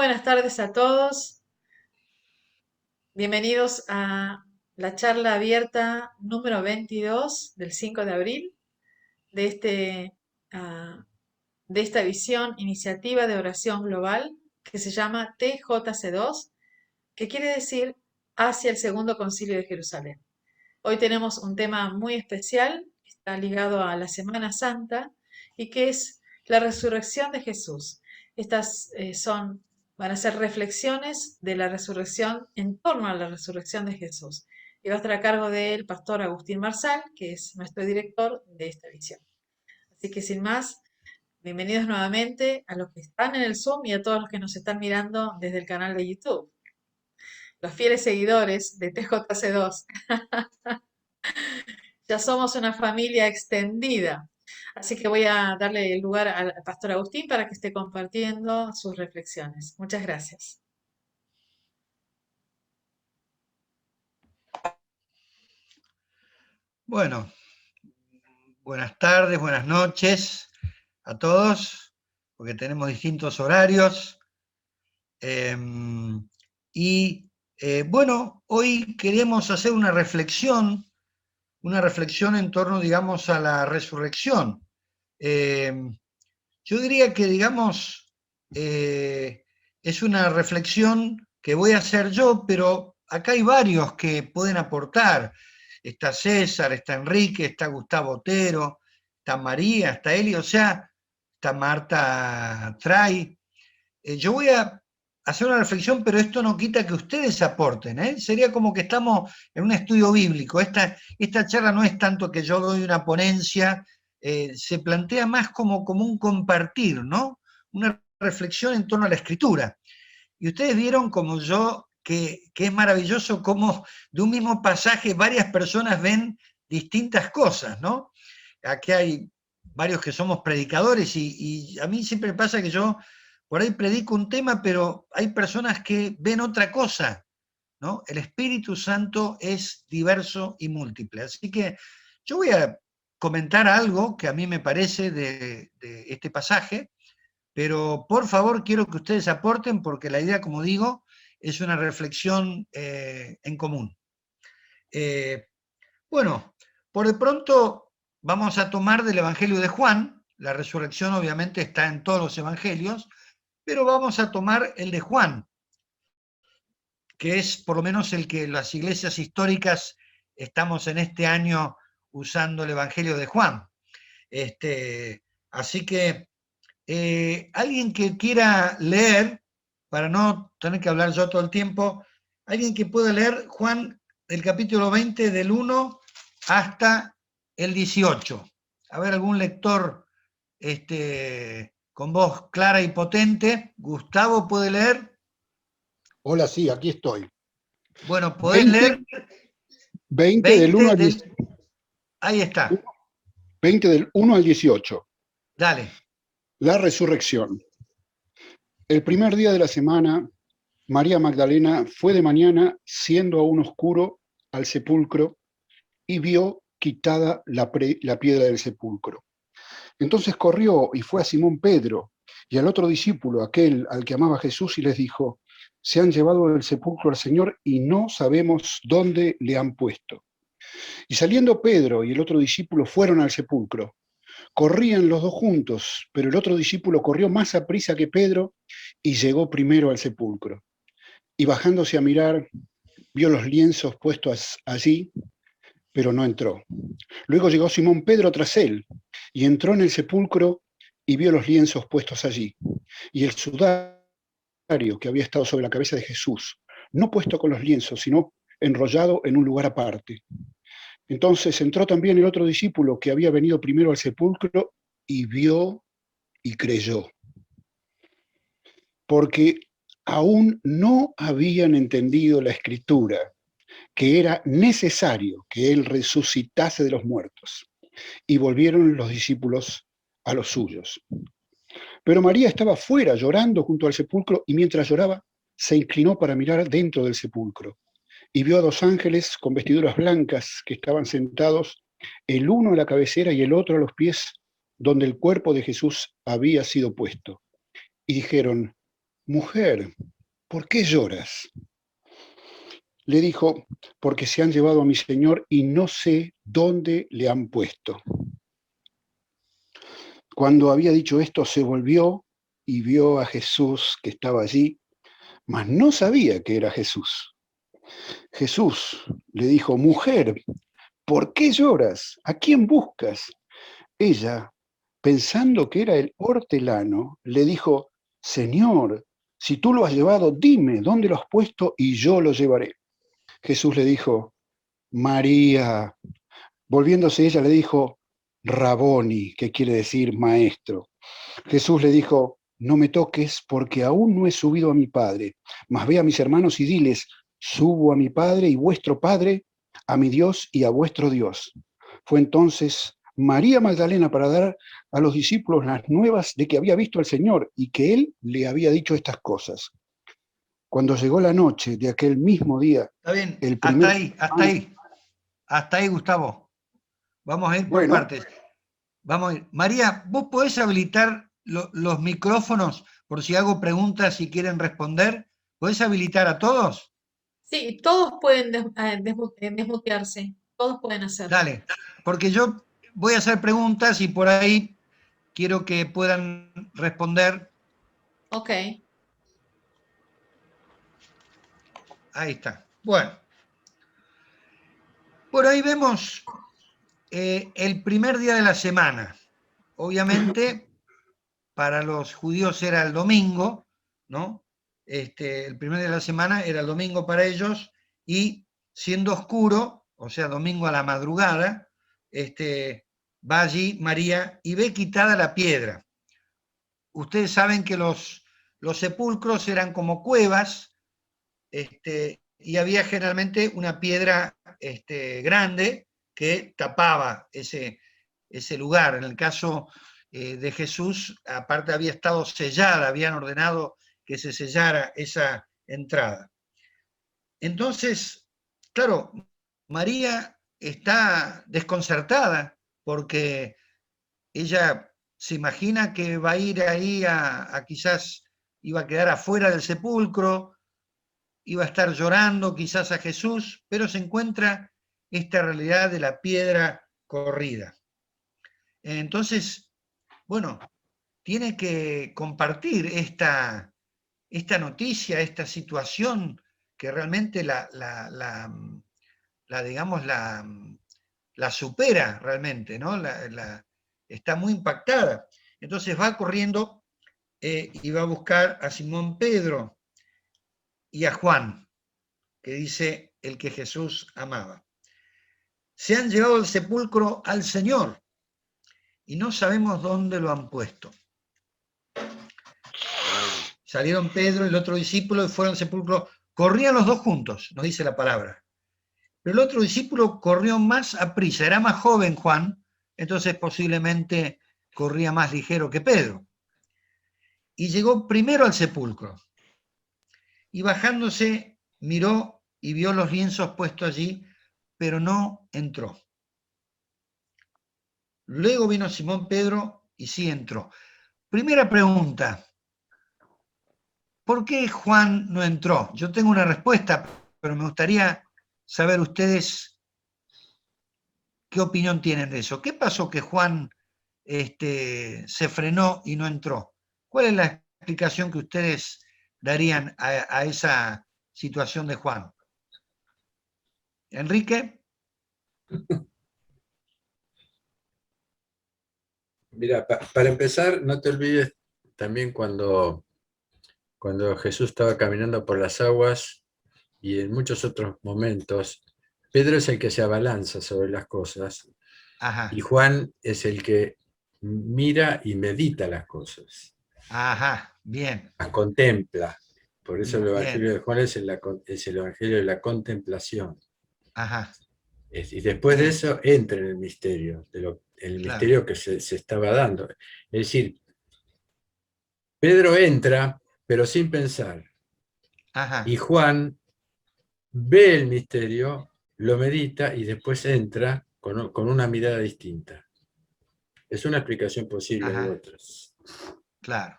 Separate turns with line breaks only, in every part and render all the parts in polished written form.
buenas tardes a todos. Bienvenidos a la charla abierta número 22 del 5 de abril de, ah, de esta visión iniciativa de oración global que se llama TJC2, que quiere decir hacia el Segundo Concilio de Jerusalén. Hoy tenemos un tema muy especial, que está ligado a la Semana Santa y que es la resurrección de Jesús. Estas van a ser reflexiones de la resurrección en torno a la resurrección de Jesús. Y va a estar a cargo del pastor Agustín Marsal, que es nuestro director de esta visión. Así que sin más, bienvenidos nuevamente a los que están en el Zoom y a todos los que nos están mirando desde el canal de YouTube. Los fieles seguidores de TJC2. Ya somos una familia extendida. Así que voy a darle el lugar al pastor Agustín para que esté compartiendo sus reflexiones. Muchas gracias.
Bueno, buenas tardes, buenas noches a todos, porque tenemos distintos horarios. Bueno, hoy queremos hacer una reflexión en torno, digamos, a la resurrección. Yo diría que, digamos, es una reflexión que voy a hacer yo, pero acá hay varios que pueden aportar. Está César, está Enrique, está Gustavo Otero, está María, está Eli, o sea, está Marta Tray. Yo voy a hacer una reflexión, pero esto no quita que ustedes aporten, ¿eh? Sería como que estamos en un estudio bíblico. Esta charla no es tanto que yo doy una ponencia, se plantea más como un compartir, ¿no? Una reflexión en torno a la escritura. Y ustedes vieron como yo que es maravilloso cómo de un mismo pasaje varias personas ven distintas cosas, ¿no? Aquí hay varios que somos predicadores y a mí siempre me pasa que yo por ahí predico un tema, pero hay personas que ven otra cosa, ¿no? El Espíritu Santo es diverso y múltiple. Así que yo voy a comentar algo que a mí me parece de este pasaje, pero por favor quiero que ustedes aporten porque la idea, como digo, es una reflexión en común. Bueno, por de pronto vamos a tomar del Evangelio de Juan. La resurrección obviamente está en todos los evangelios, pero vamos a tomar el de Juan, que es por lo menos el que las iglesias históricas estamos en este año usando el Evangelio de Juan. Así que alguien que quiera leer, para no tener que hablar yo todo el tiempo, alguien que pueda leer Juan del capítulo 20 del 1 hasta el 18. A ver, algún lector con voz clara y potente. Gustavo, ¿puede leer?
Hola, sí, aquí estoy.
Bueno, podés leer
20 del 1 al 18.
Ahí está.
20 del 1 al 18.
Dale.
La resurrección. El primer día de la semana, María Magdalena fue de mañana, siendo aún oscuro, al sepulcro y vio quitada la piedra del sepulcro. Entonces corrió y fue a Simón Pedro y al otro discípulo, aquel al que amaba Jesús, y les dijo: se han llevado del sepulcro al Señor y no sabemos dónde le han puesto. Y saliendo Pedro y el otro discípulo fueron al sepulcro. Corrían los dos juntos, pero el otro discípulo corrió más aprisa que Pedro y llegó primero al sepulcro. Y bajándose a mirar, vio los lienzos puestos allí, pero no entró. Luego llegó Simón Pedro tras él y entró en el sepulcro y vio los lienzos puestos allí, y el sudario que había estado sobre la cabeza de Jesús, no puesto con los lienzos, sino enrollado en un lugar aparte. Entonces entró también el otro discípulo que había venido primero al sepulcro y vio y creyó, porque aún no habían entendido la escritura, que era necesario que él resucitase de los muertos. Y volvieron los discípulos a los suyos. Pero María estaba fuera llorando junto al sepulcro, y mientras lloraba se inclinó para mirar dentro del sepulcro y vio a dos ángeles con vestiduras blancas que estaban sentados, el uno a la cabecera y el otro a los pies donde el cuerpo de Jesús había sido puesto. Y dijeron: mujer, ¿por qué lloras? Le dijo, porque se han llevado a mi señor y no sé dónde le han puesto. Cuando había dicho esto, se volvió y vio a Jesús que estaba allí, mas no sabía que era Jesús. Jesús le dijo, mujer, ¿por qué lloras? ¿A quién buscas? Ella, pensando que era el hortelano, le dijo, Señor, si tú lo has llevado, dime dónde lo has puesto y yo lo llevaré. Jesús le dijo, María. Volviéndose ella le dijo, Raboni, que quiere decir maestro. Jesús le dijo, no me toques porque aún no he subido a mi Padre, mas ve a mis hermanos y diles, subo a mi Padre y vuestro Padre, a mi Dios y a vuestro Dios. Fue entonces María Magdalena para dar a los discípulos las nuevas de que había visto al Señor y que Él le había dicho estas cosas. Cuando llegó la noche de aquel mismo día,
Está bien,
el
hasta
primer...
ahí, hasta ahí, hasta ahí, Gustavo. Vamos a ir por
Bueno,
partes. Vamos a ir. María, ¿vos podés habilitar los micrófonos por si hago preguntas y quieren responder? ¿Podés habilitar a todos?
Sí, todos pueden desmutearse, todos pueden hacerlo.
Dale, porque yo voy a hacer preguntas y por ahí quiero que puedan responder.
Ok,
Ahí está. Bueno, por ahí vemos el primer día de la semana. Obviamente, para los judíos era el domingo, ¿no? El primer día de la semana era el domingo para ellos y siendo oscuro, o sea, domingo a la madrugada, va allí María y ve quitada la piedra. Ustedes saben que los sepulcros eran como cuevas, y había generalmente una piedra grande que tapaba ese lugar. En el caso de Jesús, aparte había estado sellada, habían ordenado que se sellara esa entrada. Entonces, claro, María está desconcertada porque ella se imagina que va a ir ahí a quizás iba a quedar afuera del sepulcro, iba a estar llorando quizás a Jesús, pero se encuentra esta realidad de la piedra corrida. Entonces, bueno, tiene que compartir esta noticia, esta situación que realmente digamos, la supera realmente, ¿no? Está muy impactada. Entonces va corriendo y va a buscar a Simón Pedro y a Juan, que dice el que Jesús amaba. Se han llevado al sepulcro al Señor y no sabemos dónde lo han puesto. Salieron Pedro y el otro discípulo y fueron al sepulcro. Corrían los dos juntos, nos dice la palabra. Pero el otro discípulo corrió más aprisa, era más joven Juan, entonces posiblemente corría más ligero que Pedro. Y llegó primero al sepulcro. Y bajándose, miró y vio los lienzos puestos allí, pero no entró. Luego vino Simón Pedro y sí entró. Primera pregunta, ¿por qué Juan no entró? Yo tengo una respuesta, pero me gustaría saber ustedes qué opinión tienen de eso. ¿Qué pasó que Juan se frenó y no entró? ¿Cuál es la explicación que ustedes darían a esa situación de Juan? Enrique.
Mira, para empezar, no te olvides también cuando Jesús estaba caminando por las aguas y en muchos otros momentos, Pedro es el que se abalanza sobre las cosas
Ajá,
y Juan es el que mira y medita las cosas,
ajá, bien,
las contempla. Por eso el Evangelio
bien,
de Juan es el Evangelio de la contemplación.
ajá,
Y después de
bien,
eso entra en el misterio, el
claro,
misterio que se estaba dando. Es decir, Pedro entra, pero sin pensar, y
ajá,
Juan ve el misterio, lo medita y después entra con una mirada distinta. Es una explicación posible, hay
ajá,
otras.
claro.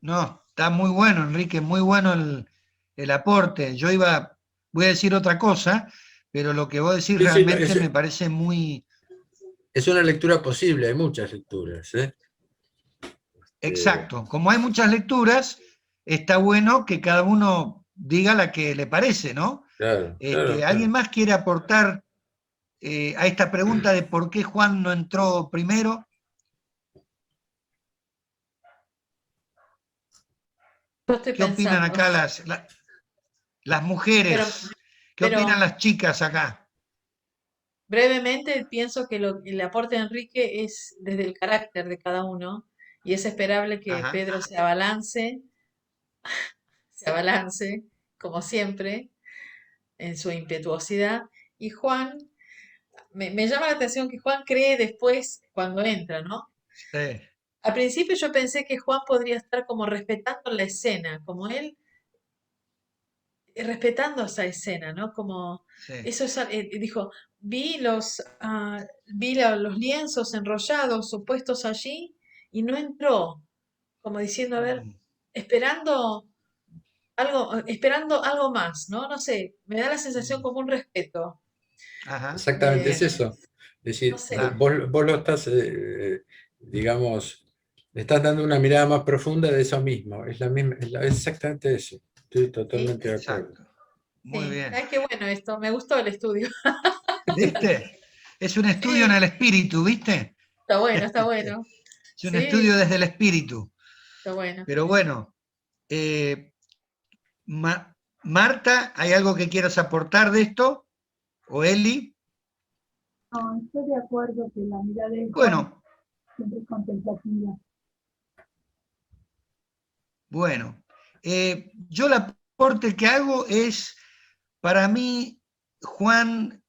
No, Está muy bueno, Enrique, muy bueno el aporte. Voy a decir otra cosa, pero lo que vos decís
Sí, sí, no,
realmente me parece muy
es una lectura posible, hay muchas lecturas, ¿eh?
exacto. Como hay muchas lecturas, está bueno que cada uno diga la que le parece, ¿no?
Claro, claro,
¿Alguien
claro.
más quiere aportar a esta pregunta de por qué Juan no entró primero?
Yo estoy
¿Qué opinan
pensando,
acá las
pero,
mujeres? ¿Qué opinan
pero
las chicas acá?
brevemente pienso que el aporte de Enrique es desde el carácter de cada uno y es esperable que
Ajá,
Pedro se abalance, como siempre, en su impetuosidad. Y Juan, me llama la atención que Juan cree después cuando entra, ¿no?
sí.
Al principio yo pensé que Juan podría estar como respetando la escena, como él respetando esa escena, ¿no? Como
Sí.
eso es, dijo, los lienzos enrollados o puestos allí y no entró, como diciendo, a ver,
Mm,
esperando esperando algo más, ¿no? No sé, me da la sensación
mm.
como un respeto.
Ajá,
Exactamente, es
Me,
eso. Es
no
decir,
sé,
vos lo estás, digamos, le estás dando una mirada más profunda de eso mismo. Es la misma, es exactamente eso. Estoy
sí,
totalmente de acuerdo.
exacto. Muy
sí.
bien.
Ay, qué bueno esto, me gustó el estudio.
¿Viste? Es un estudio en
Sí,
el espíritu, ¿viste?
está bueno, está bueno.
Es un
Sí,
estudio desde el espíritu.
está bueno.
Pero bueno, eh, Marta, ¿hay algo que quieras aportar de esto? ¿O Eli?
No, estoy de acuerdo que la mirada de Juan
Bueno,
siempre es contemplativa.
bueno. Yo el aporte que hago es, para mí, Juan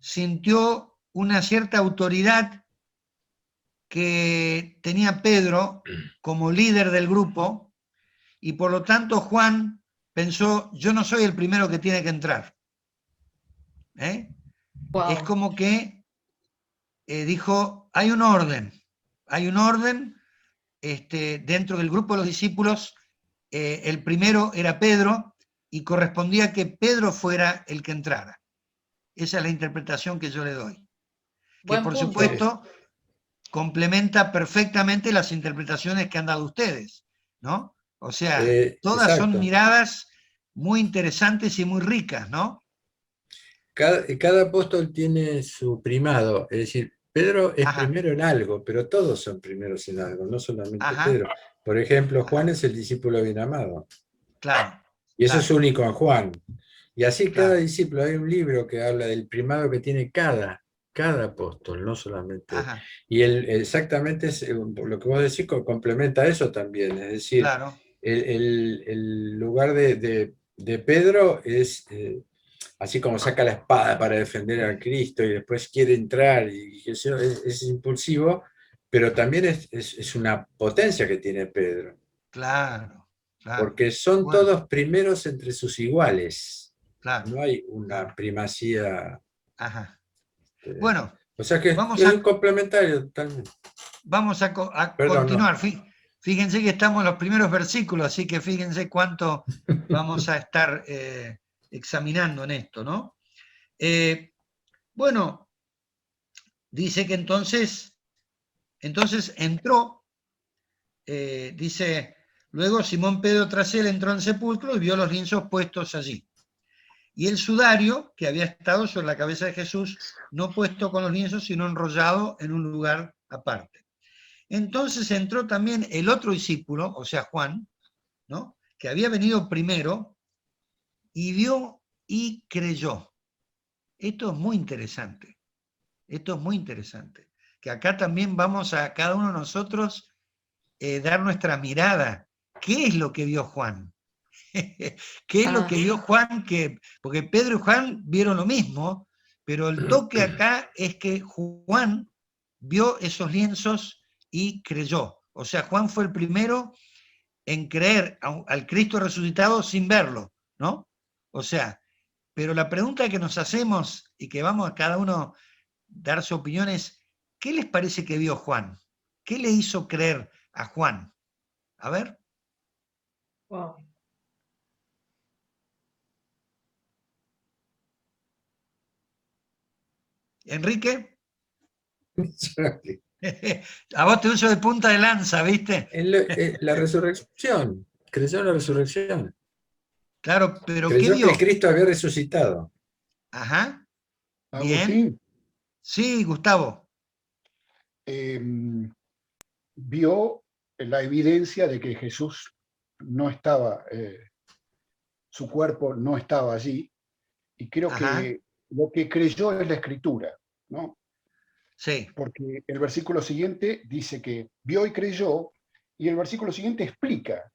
sintió una cierta autoridad que tenía Pedro como líder del grupo y por lo tanto Juan pensó, yo no soy el primero que tiene que entrar. ¿Eh? Es
Wow,
como que dijo, hay un orden dentro del grupo de los discípulos, el primero era Pedro y correspondía que Pedro fuera el que entrara. Esa es la interpretación que yo le doy. Que
buen
por
punto.
supuesto complementa perfectamente las interpretaciones que han dado ustedes, ¿no? O sea, todas son
Exacto.
miradas muy interesantes y muy ricas, ¿no?
Cada apóstol tiene su primado, es decir, Pedro es
Ajá,
primero en algo, pero todos son primeros en algo, no solamente
ajá,
Pedro. Por ejemplo, Juan
ajá,
es el discípulo bien amado,
claro,
y eso es
claro,
único en Juan. Y así cada
claro,
discípulo, hay un libro que habla del primado que tiene cada apóstol, no solamente.
ajá,
Y exactamente lo que vos decís complementa eso también, es decir,
claro,
el lugar de Pedro es, así como saca la espada para defender a Cristo y después quiere entrar y eso es impulsivo, pero también es una potencia que tiene Pedro,
claro, claro.
porque son
Bueno,
todos primeros entre sus iguales.
claro,
No hay
claro,
una primacía.
ajá.
eh,
Bueno,
o sea que
vamos
es un
a,
complementario totalmente.
a
Perdón, no.
continuar. Fíjense que estamos en los primeros versículos, así que fíjense cuánto vamos a estar examinando en esto, ¿no? Eh, bueno, dice que entonces entró, dice, luego Simón Pedro tras él entró en el sepulcro y vio los lienzos puestos allí. Y el sudario que había estado sobre la cabeza de Jesús, no puesto con los lienzos, sino enrollado en un lugar aparte. Entonces entró también el otro discípulo, o sea, Juan, ¿no? Que había venido primero y vio y creyó. Esto es muy interesante. Esto es muy interesante. Que acá también vamos a cada uno de nosotros dar nuestra mirada. ¿Qué es lo que vio Juan? ¿Qué es lo
Ah,
que vio Juan? Porque Pedro y Juan vieron lo mismo, pero el toque acá es que Juan vio esos lienzos y creyó. O sea, Juan fue el primero en creer al Cristo resucitado sin verlo, ¿no? O sea, pero la pregunta que nos hacemos y que vamos a cada uno dar su opinión es, ¿qué les parece que vio Juan? ¿Qué le hizo creer a Juan? A ver.
Wow.
Enrique, a vos te uso de punta de lanza, ¿viste?
La resurrección, creyó en la resurrección,
Claro, pero ¿qué
creyó que el
vio?
Cristo había resucitado.
Ajá, bien.
Agustín
Sí, Gustavo.
em, vio la evidencia de que Jesús no estaba, su cuerpo no estaba allí, y creo
Ajá,
que lo que creyó es la escritura, ¿no?
sí.
Porque el versículo siguiente dice que vio y creyó, y el versículo siguiente explica,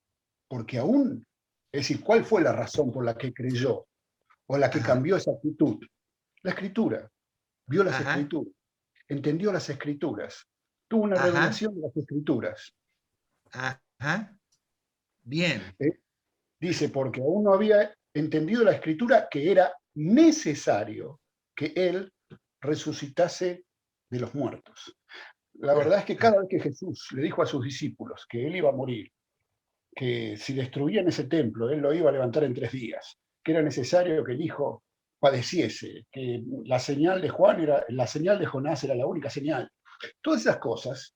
porque aún, es decir, ¿cuál fue la razón por la que creyó o la que
Ajá,
cambió esa actitud? La escritura, vio las
ajá,
escrituras, entendió las escrituras, tuvo una
ajá,
revelación de las escrituras.
ajá. Bien.
¿Eh? Dice, porque aún no había entendido la escritura que era necesario que él resucitase de los muertos. La verdad es que cada vez que Jesús le dijo a sus discípulos que él iba a morir, que si destruían ese templo, él lo iba a levantar en 3 días, que era necesario que el Hijo padeciese, que la señal de Juan era, la señal de Jonás era la única señal. Todas esas cosas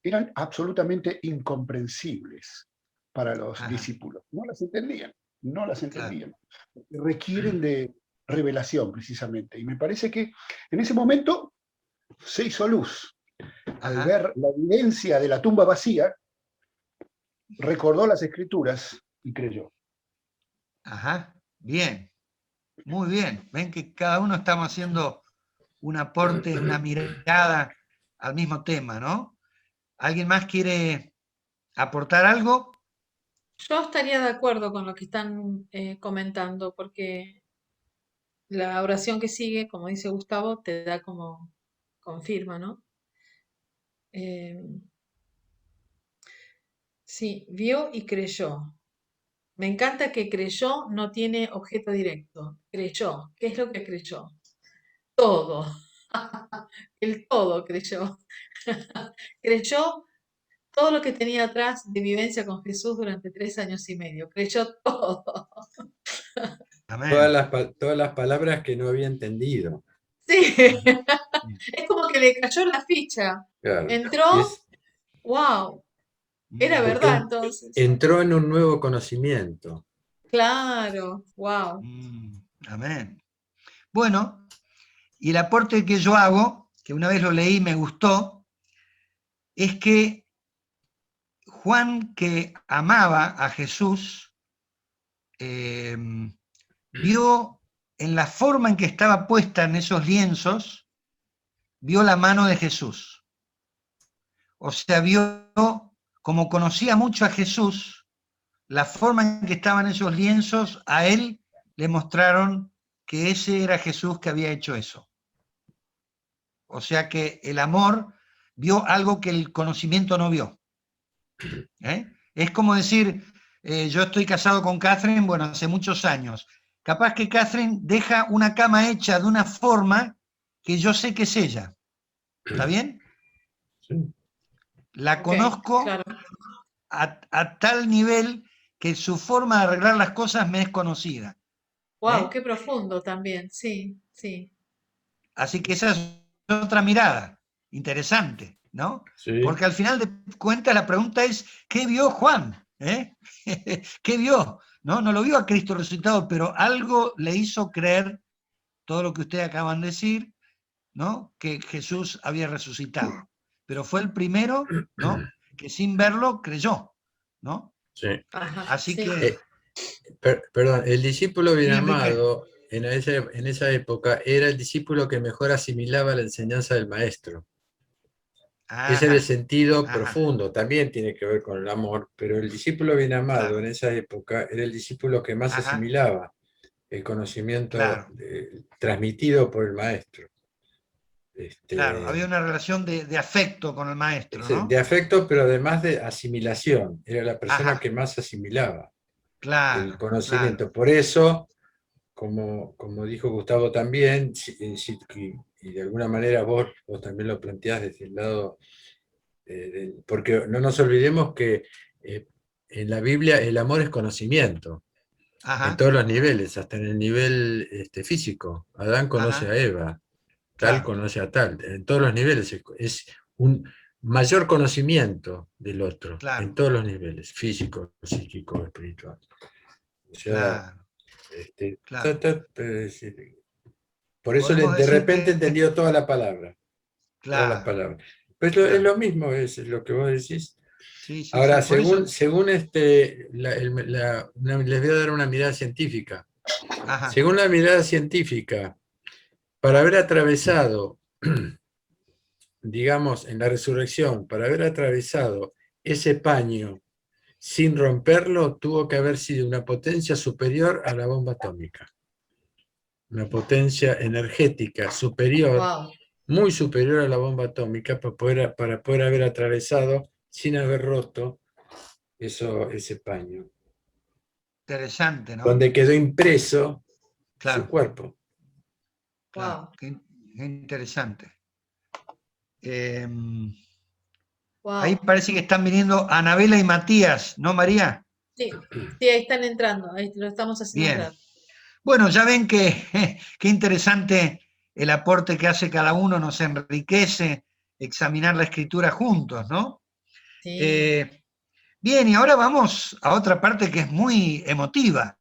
eran absolutamente incomprensibles para los
Ajá,
discípulos. No las entendían, no las
claro.
entendían. Requieren de revelación, precisamente. Y me parece que en ese momento se hizo luz. Al
Ajá,
ver la evidencia de la tumba vacía, recordó las escrituras y creyó.
ajá. Bien. Muy bien. Ven que cada uno estamos haciendo un aporte, una mirada al mismo tema, ¿no? ¿Alguien más quiere aportar algo?
Yo estaría de acuerdo con lo que están comentando, porque la oración que sigue, como dice Gustavo, te da como confirma, ¿no? Eh, sí, vio y creyó. Me encanta que creyó no tiene objeto directo. Creyó. ¿Qué es lo que creyó? Todo. El todo creyó. Creyó todo lo que tenía atrás de vivencia con Jesús durante 3 años y medio. Creyó todo.
Amén.
Todas las palabras que no había entendido.
Sí.
Ajá.
Es como que le cayó la ficha.
Claro. Y
Entró, wow, era
Mm,
porque
verdad entonces.
entró en un nuevo conocimiento.
Claro, wow.
amén. Bueno, y el aporte que yo hago, que una vez lo leí y me gustó, es que Juan, que amaba a Jesús, eh, vio en la forma en que estaba puesta en esos lienzos, vio la mano de Jesús. O sea, vio, como conocía mucho a Jesús, la forma en que estaban esos lienzos, a él le mostraron que ese era Jesús que había hecho eso. O sea que el amor vio algo que el conocimiento no vio. Es como decir, yo estoy casado con Catherine, bueno, hace muchos años. Capaz que Catherine deja una cama hecha de una forma que yo sé que es ella. ¿Está bien?
Sí.
La
Ok,
conozco
claro.
a tal nivel que su forma de arreglar las cosas me es conocida.
Wow,
¿Eh?
qué profundo también. Sí, sí.
Así que esa es otra mirada interesante, ¿no?
Sí.
Porque al final de cuentas la pregunta es, ¿qué vio Juan? ¿Eh? ¿Qué vio? No lo vio a Cristo resucitado, pero algo le hizo creer todo lo que ustedes acaban de decir, ¿no? Que Jesús había resucitado. Pero fue el primero, ¿no? Que sin verlo creyó, ¿no?
Sí.
Ajá,
Así
sí.
que,
Perdón, el discípulo bien
sí, Enrique.
amado en esa época era el discípulo que mejor asimilaba la enseñanza del maestro. Ese era el
Ajá,
sentido
ajá,
profundo, también tiene que ver con el amor, pero el discípulo bien amado
claro,
en esa época era el discípulo que más
ajá,
asimilaba el conocimiento
claro,
transmitido por el maestro.
claro.
Este,
Había una relación de afecto con el maestro,
de
¿no?
afecto, pero además de asimilación. Era la persona que
Ajá,
más asimilaba el
claro, claro.
conocimiento. Por eso, como dijo Gustavo también, y de alguna manera vos también lo planteás desde el lado, porque no nos olvidemos que en la Biblia el amor es conocimiento, en
Ajá,
todos los niveles, hasta en el nivel físico. Adán conoce a
ajá,
Eva, tal
claro,
conoce a tal, en todos los niveles es un mayor conocimiento del otro, en
claro,
todos los niveles, físico, psíquico, espiritual. O sea,
claro, claro.
por eso
Podemos
de
decir
repente
que,
entendió toda la palabra, todas las
claro,
palabras. Pues es
claro.
lo mismo, es lo que vos decís.
Sí, sí, sí.
Ahora,
Por eso,
según les voy a dar una mirada científica.
ajá,
Según la mirada científica, para haber atravesado, digamos, en la resurrección, para haber atravesado ese paño sin romperlo, tuvo que haber sido una potencia superior a la bomba atómica. Una potencia energética superior,
Wow,
muy superior a la bomba atómica, para poder haber atravesado sin haber roto ese paño,
interesante, ¿no?
donde quedó impreso su
Claro,
cuerpo.
claro,
wow,
qué interesante. Ahí
wow.
parece que están viniendo Anabela y Matías, ¿no, María?
Sí, sí, ahí están entrando, ahí lo estamos haciendo
Bien.
entrar.
Bueno, ya ven que qué interesante el aporte que hace cada uno, nos enriquece examinar la escritura juntos, ¿no?
Sí,
Eh, bien, y ahora vamos a otra parte que es muy emotiva,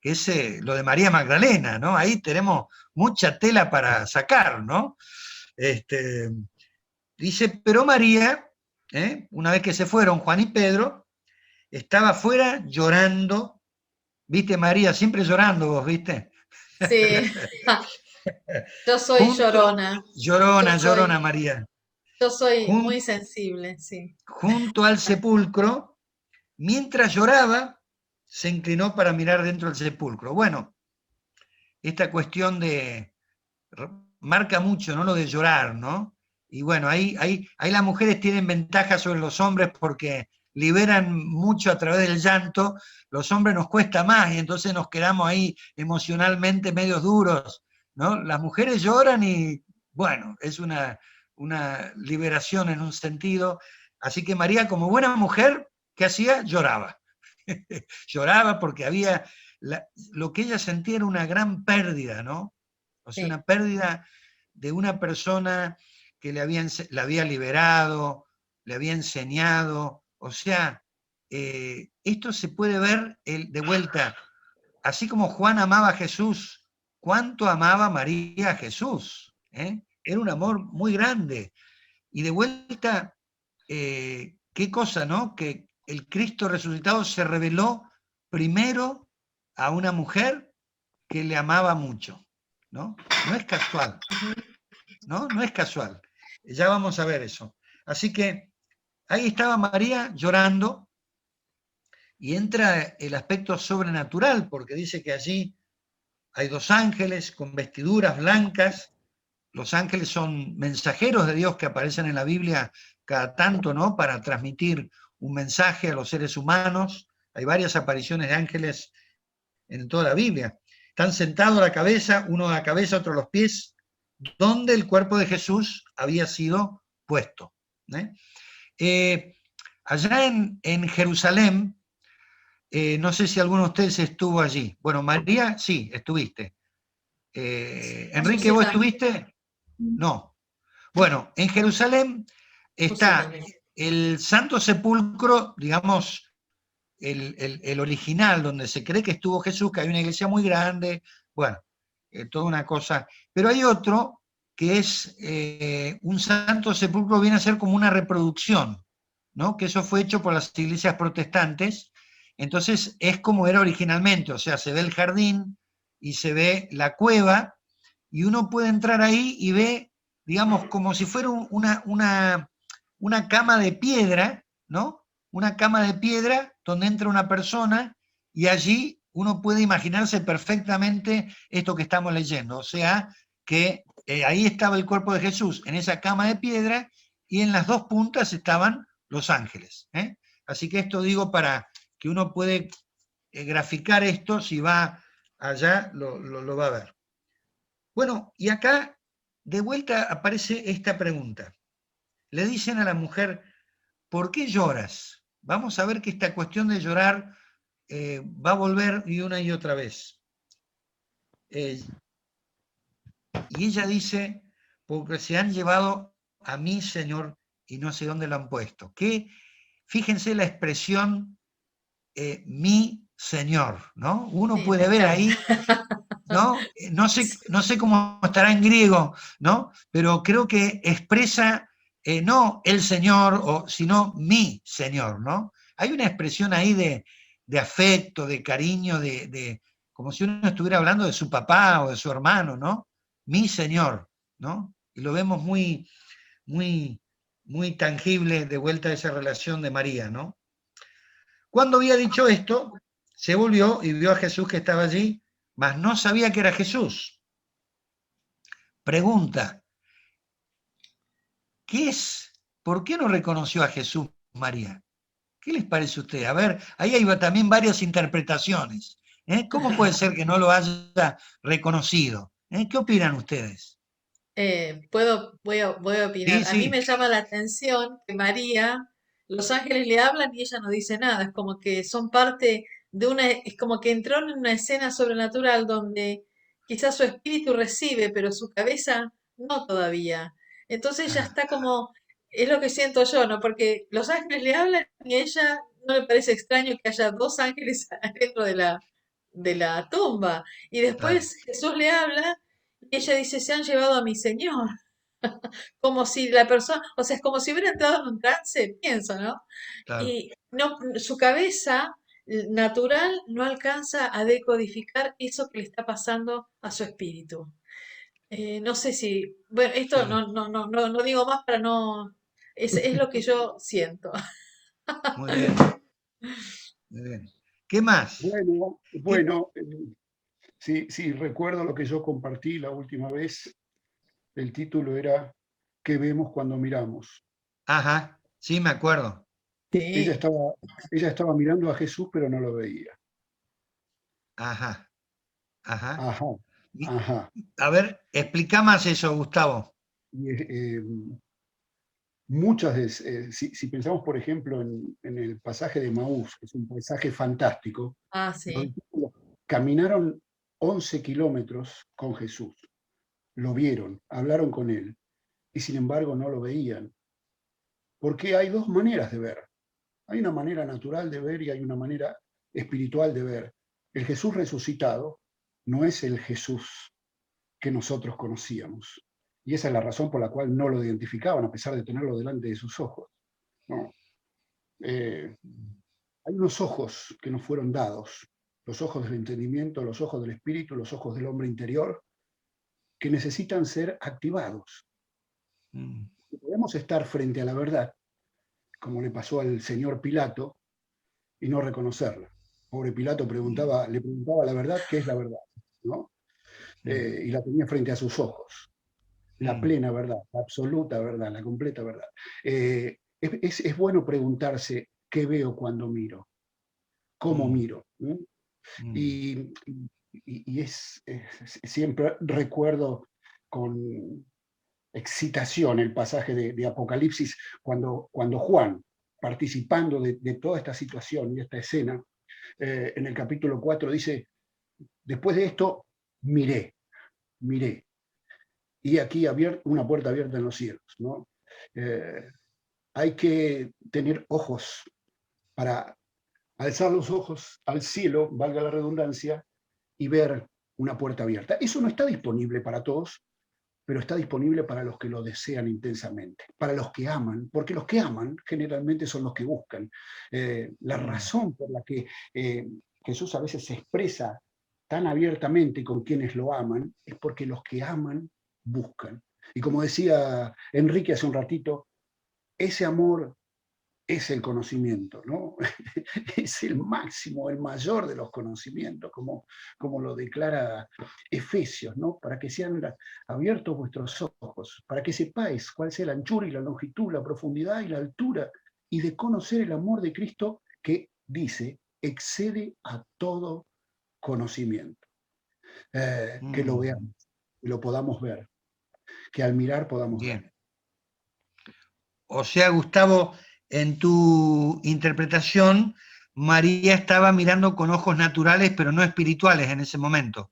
que es lo de María Magdalena, ¿no? Ahí tenemos mucha tela para sacar, ¿no? Este, dice, pero María, una vez que se fueron Juan y Pedro, estaba afuera llorando, ¿viste María? Siempre llorando vos, ¿viste?
sí. Yo soy
Junto,
llorona, yo
llorona,
soy,
llorona María,
yo soy muy
Jun-
sensible, sí.
junto al sepulcro, mientras lloraba, se inclinó para mirar dentro del sepulcro. Bueno, esta cuestión marca mucho, ¿no? Lo de llorar, ¿no? Y bueno, ahí las mujeres tienen ventaja sobre los hombres porque liberan mucho a través del llanto, los hombres nos cuesta más y entonces nos quedamos ahí emocionalmente medios duros, ¿no? Las mujeres lloran y, bueno, es una liberación en un sentido. Así que María, como buena mujer, ¿qué hacía? Lloraba. Lloraba porque lo que ella sentía era una gran pérdida, ¿no? O sea,
Sí.
una pérdida de una persona que la había liberado, le había enseñado. O sea, esto se puede ver de vuelta. Así como Juan amaba a Jesús, ¿cuánto amaba María a Jesús? Era un amor muy grande. Y de vuelta, qué cosa, ¿no? Que el Cristo resucitado se reveló primero a una mujer que le amaba mucho, ¿no? No es casual,
Ujú.
¿no? No es casual. Ya vamos a ver eso. Así que ahí estaba María llorando y entra el aspecto sobrenatural, porque dice que allí hay dos ángeles con vestiduras blancas. Los ángeles son mensajeros de Dios que aparecen en la Biblia cada tanto, ¿no? Para transmitir un mensaje a los seres humanos. Hay varias apariciones de ángeles en toda la Biblia. Están sentados a la cabeza, uno a la cabeza, otro a los pies, donde el cuerpo de Jesús había sido puesto. ¿eh? Allá en Jerusalén, no sé si alguno de ustedes estuvo allí. Bueno, María, sí, estuviste. Enrique, ¿vos
Azucena,
estuviste? No. Bueno, en Jerusalén
Azucena,
está el Santo Sepulcro, digamos, el original, donde se cree que estuvo Jesús, que hay una iglesia muy grande, bueno, toda una cosa. Pero hay otro que es un Santo Sepulcro, viene a ser como una reproducción, ¿no? Que eso fue hecho por las iglesias protestantes, entonces es como era originalmente, o sea, se ve el jardín y se ve la cueva, y uno puede entrar ahí y ve, digamos, como si fuera una cama de piedra, ¿no? Una cama de piedra donde entra una persona y allí uno puede imaginarse perfectamente esto que estamos leyendo, o sea, que ahí estaba el cuerpo de Jesús en esa cama de piedra y en las dos puntas estaban los ángeles. Así que esto digo para que uno puede graficar esto, si va allá lo va a ver. Bueno, y acá de vuelta aparece esta pregunta. Le dicen a la mujer, ¿por qué lloras? vamos a ver que esta cuestión de llorar va a volver y una y otra vez. Y ella dice, porque se han llevado a mí, Señor, y no sé dónde lo han puesto. Que, fíjense la expresión, mi Señor, ¿no? Uno
Sí, me
puede ver
encanta.
ahí, ¿no? No sé cómo estará en griego, ¿no? Pero creo que expresa no el Señor, sino mi Señor, ¿no? Hay una expresión ahí de afecto, de cariño, como si uno estuviera hablando de su papá o de su hermano, ¿no? Mi Señor, ¿no? Y lo vemos muy, muy, muy tangible de vuelta a esa relación de María, ¿no? Cuando había dicho esto, se volvió y vio a Jesús que estaba allí, mas no sabía que era Jesús. Pregunta, ¿qué es? ¿Por qué no reconoció a Jesús, María? ¿Qué les parece a usted? A ver, ahí hay también varias interpretaciones. ¿Cómo puede ser que no lo haya reconocido? ¿Qué opinan ustedes?
Voy a opinar.
Sí,
A mí
sí,
me llama la atención que María, los ángeles le hablan y ella no dice nada. Es como que son parte de una, es como que entró en una escena sobrenatural donde quizás su espíritu recibe, pero su cabeza no todavía. Entonces ella
ah,
está como, es lo que siento yo, ¿no? Porque los ángeles le hablan y a ella no le parece extraño que haya dos ángeles dentro de la tumba. Y
claro,
después Jesús le habla. Y ella dice, se han llevado a mi señor, como si la persona, o sea, es como si hubiera entrado en un trance, pienso, ¿no?
claro.
Y no, su cabeza natural no alcanza a decodificar eso que le está pasando a su espíritu. No sé si, bueno, esto
Sí,
no digo más para no, es lo que yo siento.
muy bien, muy bien. ¿Qué más?
Bueno,
¿Qué?
bueno, sí, sí, recuerdo lo que yo compartí la última vez. El título era ¿Qué vemos cuando miramos?
Ajá, sí, me acuerdo.
Ella
Sí.
estaba, ella estaba mirando a Jesús, pero no lo veía.
Ajá, ajá.
Ajá,
Y,
ajá.
a ver, explica más eso, Gustavo.
Y, muchas veces, si pensamos, por ejemplo, en el pasaje de Maús, que es un pasaje fantástico,
Ah,
los
sí.
discípulos caminaron 11 kilómetros con Jesús, lo vieron, hablaron con él, y sin embargo no lo veían. Porque hay dos maneras de ver. Hay una manera natural de ver y hay una manera espiritual de ver. El Jesús resucitado no es el Jesús que nosotros conocíamos. Y esa es la razón por la cual no lo identificaban, a pesar de tenerlo delante de sus ojos. ¿No? Eh, hay unos ojos que nos fueron dados, los ojos del entendimiento, los ojos del espíritu, los ojos del hombre interior, que necesitan ser activados.
Mm,
Podemos estar frente a la verdad, como le pasó al señor Pilato, y no reconocerla. Pobre Pilato le preguntaba la verdad, ¿qué es la verdad? ¿No?
mm,
Y la tenía frente a sus ojos. La
mm,
plena verdad, la absoluta verdad, la completa verdad. Es bueno preguntarse qué veo cuando miro, cómo
mm,
miro. ¿No?
mm,
Y, siempre recuerdo con excitación el pasaje de Apocalipsis cuando Juan, participando de toda esta situación y esta escena, en el capítulo 4 dice, después de esto, miré, y aquí una puerta abierta en los cielos. ¿No? Eh, hay que tener ojos para alzar los ojos al cielo, valga la redundancia, y ver una puerta abierta. Eso no está disponible para todos, pero está disponible para los que lo desean intensamente, para los que aman, porque los que aman generalmente son los que buscan. La
mm,
razón por la que Jesús a veces se expresa tan abiertamente con quienes lo aman es porque los que aman buscan. Y como decía Enrique hace un ratito, ese amor es el conocimiento, ¿no? Es el máximo, el mayor de los conocimientos, como lo declara Efesios, ¿no? Para que sean abiertos vuestros ojos, para que sepáis cuál sea la anchura y la longitud, la profundidad y la altura, y de conocer el amor de Cristo que dice, excede a todo conocimiento. Que lo
mm.
veamos, que lo podamos ver, que al mirar podamos ver.
Bien. O sea, Gustavo, en tu interpretación, María estaba mirando con ojos naturales, pero no espirituales en ese momento.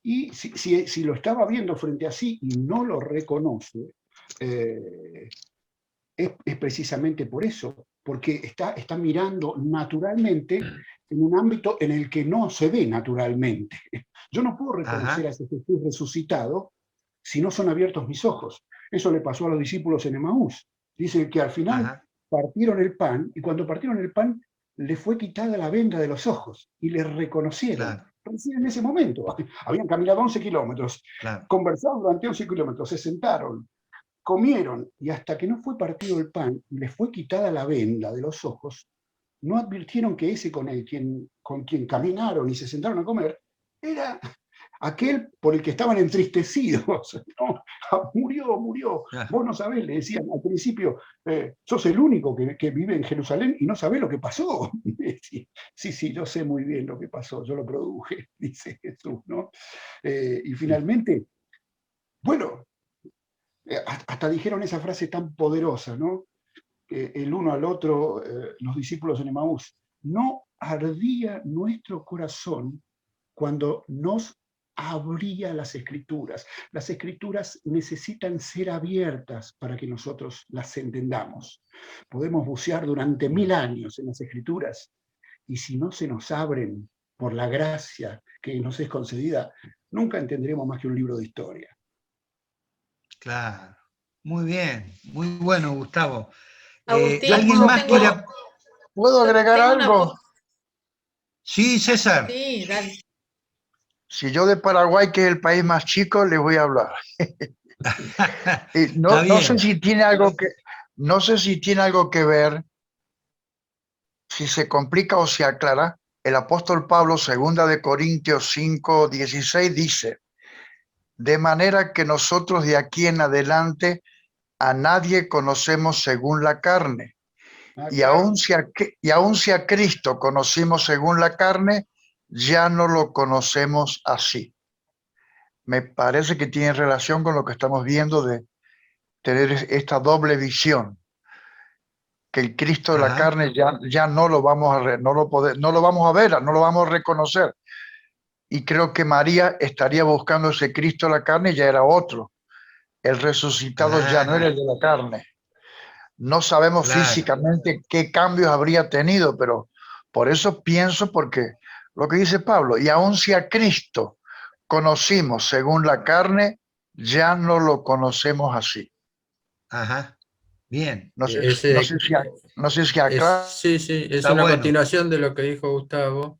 Y si lo estaba viendo frente a sí y no lo reconoce, es precisamente por eso, porque está mirando naturalmente en un ámbito en el que no se ve naturalmente. Yo no puedo reconocer a ese Jesús resucitado si no son abiertos mis ojos. Eso le pasó a los discípulos en Emaús. Dice que al final partieron el pan, y cuando partieron el pan, le fue quitada la venda de los ojos, y le reconocieron.
Claro.
Recién en ese momento. Habían caminado 11 kilómetros,
Claro.
conversaron durante 11 kilómetros, se sentaron, comieron, y hasta que no fue partido el pan y les fue quitada la venda de los ojos, no advirtieron que ese con quien caminaron y se sentaron a comer era aquel por el que estaban entristecidos. ¿No? Murió. Vos no sabés, le decían al principio, sos el único que vive en Jerusalén y no sabés lo que pasó. Sí, yo sé muy bien lo que pasó, yo lo produje, dice Jesús, ¿no? Y finalmente, bueno, hasta dijeron esa frase tan poderosa, ¿no? El uno al otro, los discípulos en Emaús, no ardía nuestro corazón cuando nos abría las Escrituras. Las Escrituras necesitan ser abiertas para que nosotros las entendamos. Podemos bucear durante 1000 años en las Escrituras, y si no se nos abren por la gracia que nos es concedida, nunca entenderemos más que un libro de historia.
Claro, muy bien, muy bueno, Gustavo.
Agustín,
¿Alguien
yo
más
tengo-
quiere?
¿Puedo agregar
tengo una
algo?
Sí, César.
Sí, dale.
Si yo de Paraguay, que es el país más chico, les voy a hablar.
Está
No
bien.
sé si tiene algo no sé si tiene algo que ver, si se complica o se aclara. El apóstol Pablo, 2 de Corintios 5:16, dice: de manera que nosotros de aquí en adelante a nadie conocemos según la carne. Y aun si a Cristo conocimos según la carne, ya no lo conocemos así. Me parece que tiene relación con lo que estamos viendo de tener esta doble visión, que el Cristo de la carne ya no lo vamos a no lo vamos a ver, no lo vamos a reconocer. Y creo que María estaría buscando ese Cristo de la carne y ya era otro. El resucitado ya no era el de la carne. No sabemos físicamente qué cambios habría tenido, pero por eso pienso, porque lo que dice Pablo, y aun si a Cristo conocimos según la carne, ya no lo conocemos así.
Ajá, bien.
No sé si acá.
Sí, es
Está
una
bueno.
continuación de lo que dijo Gustavo.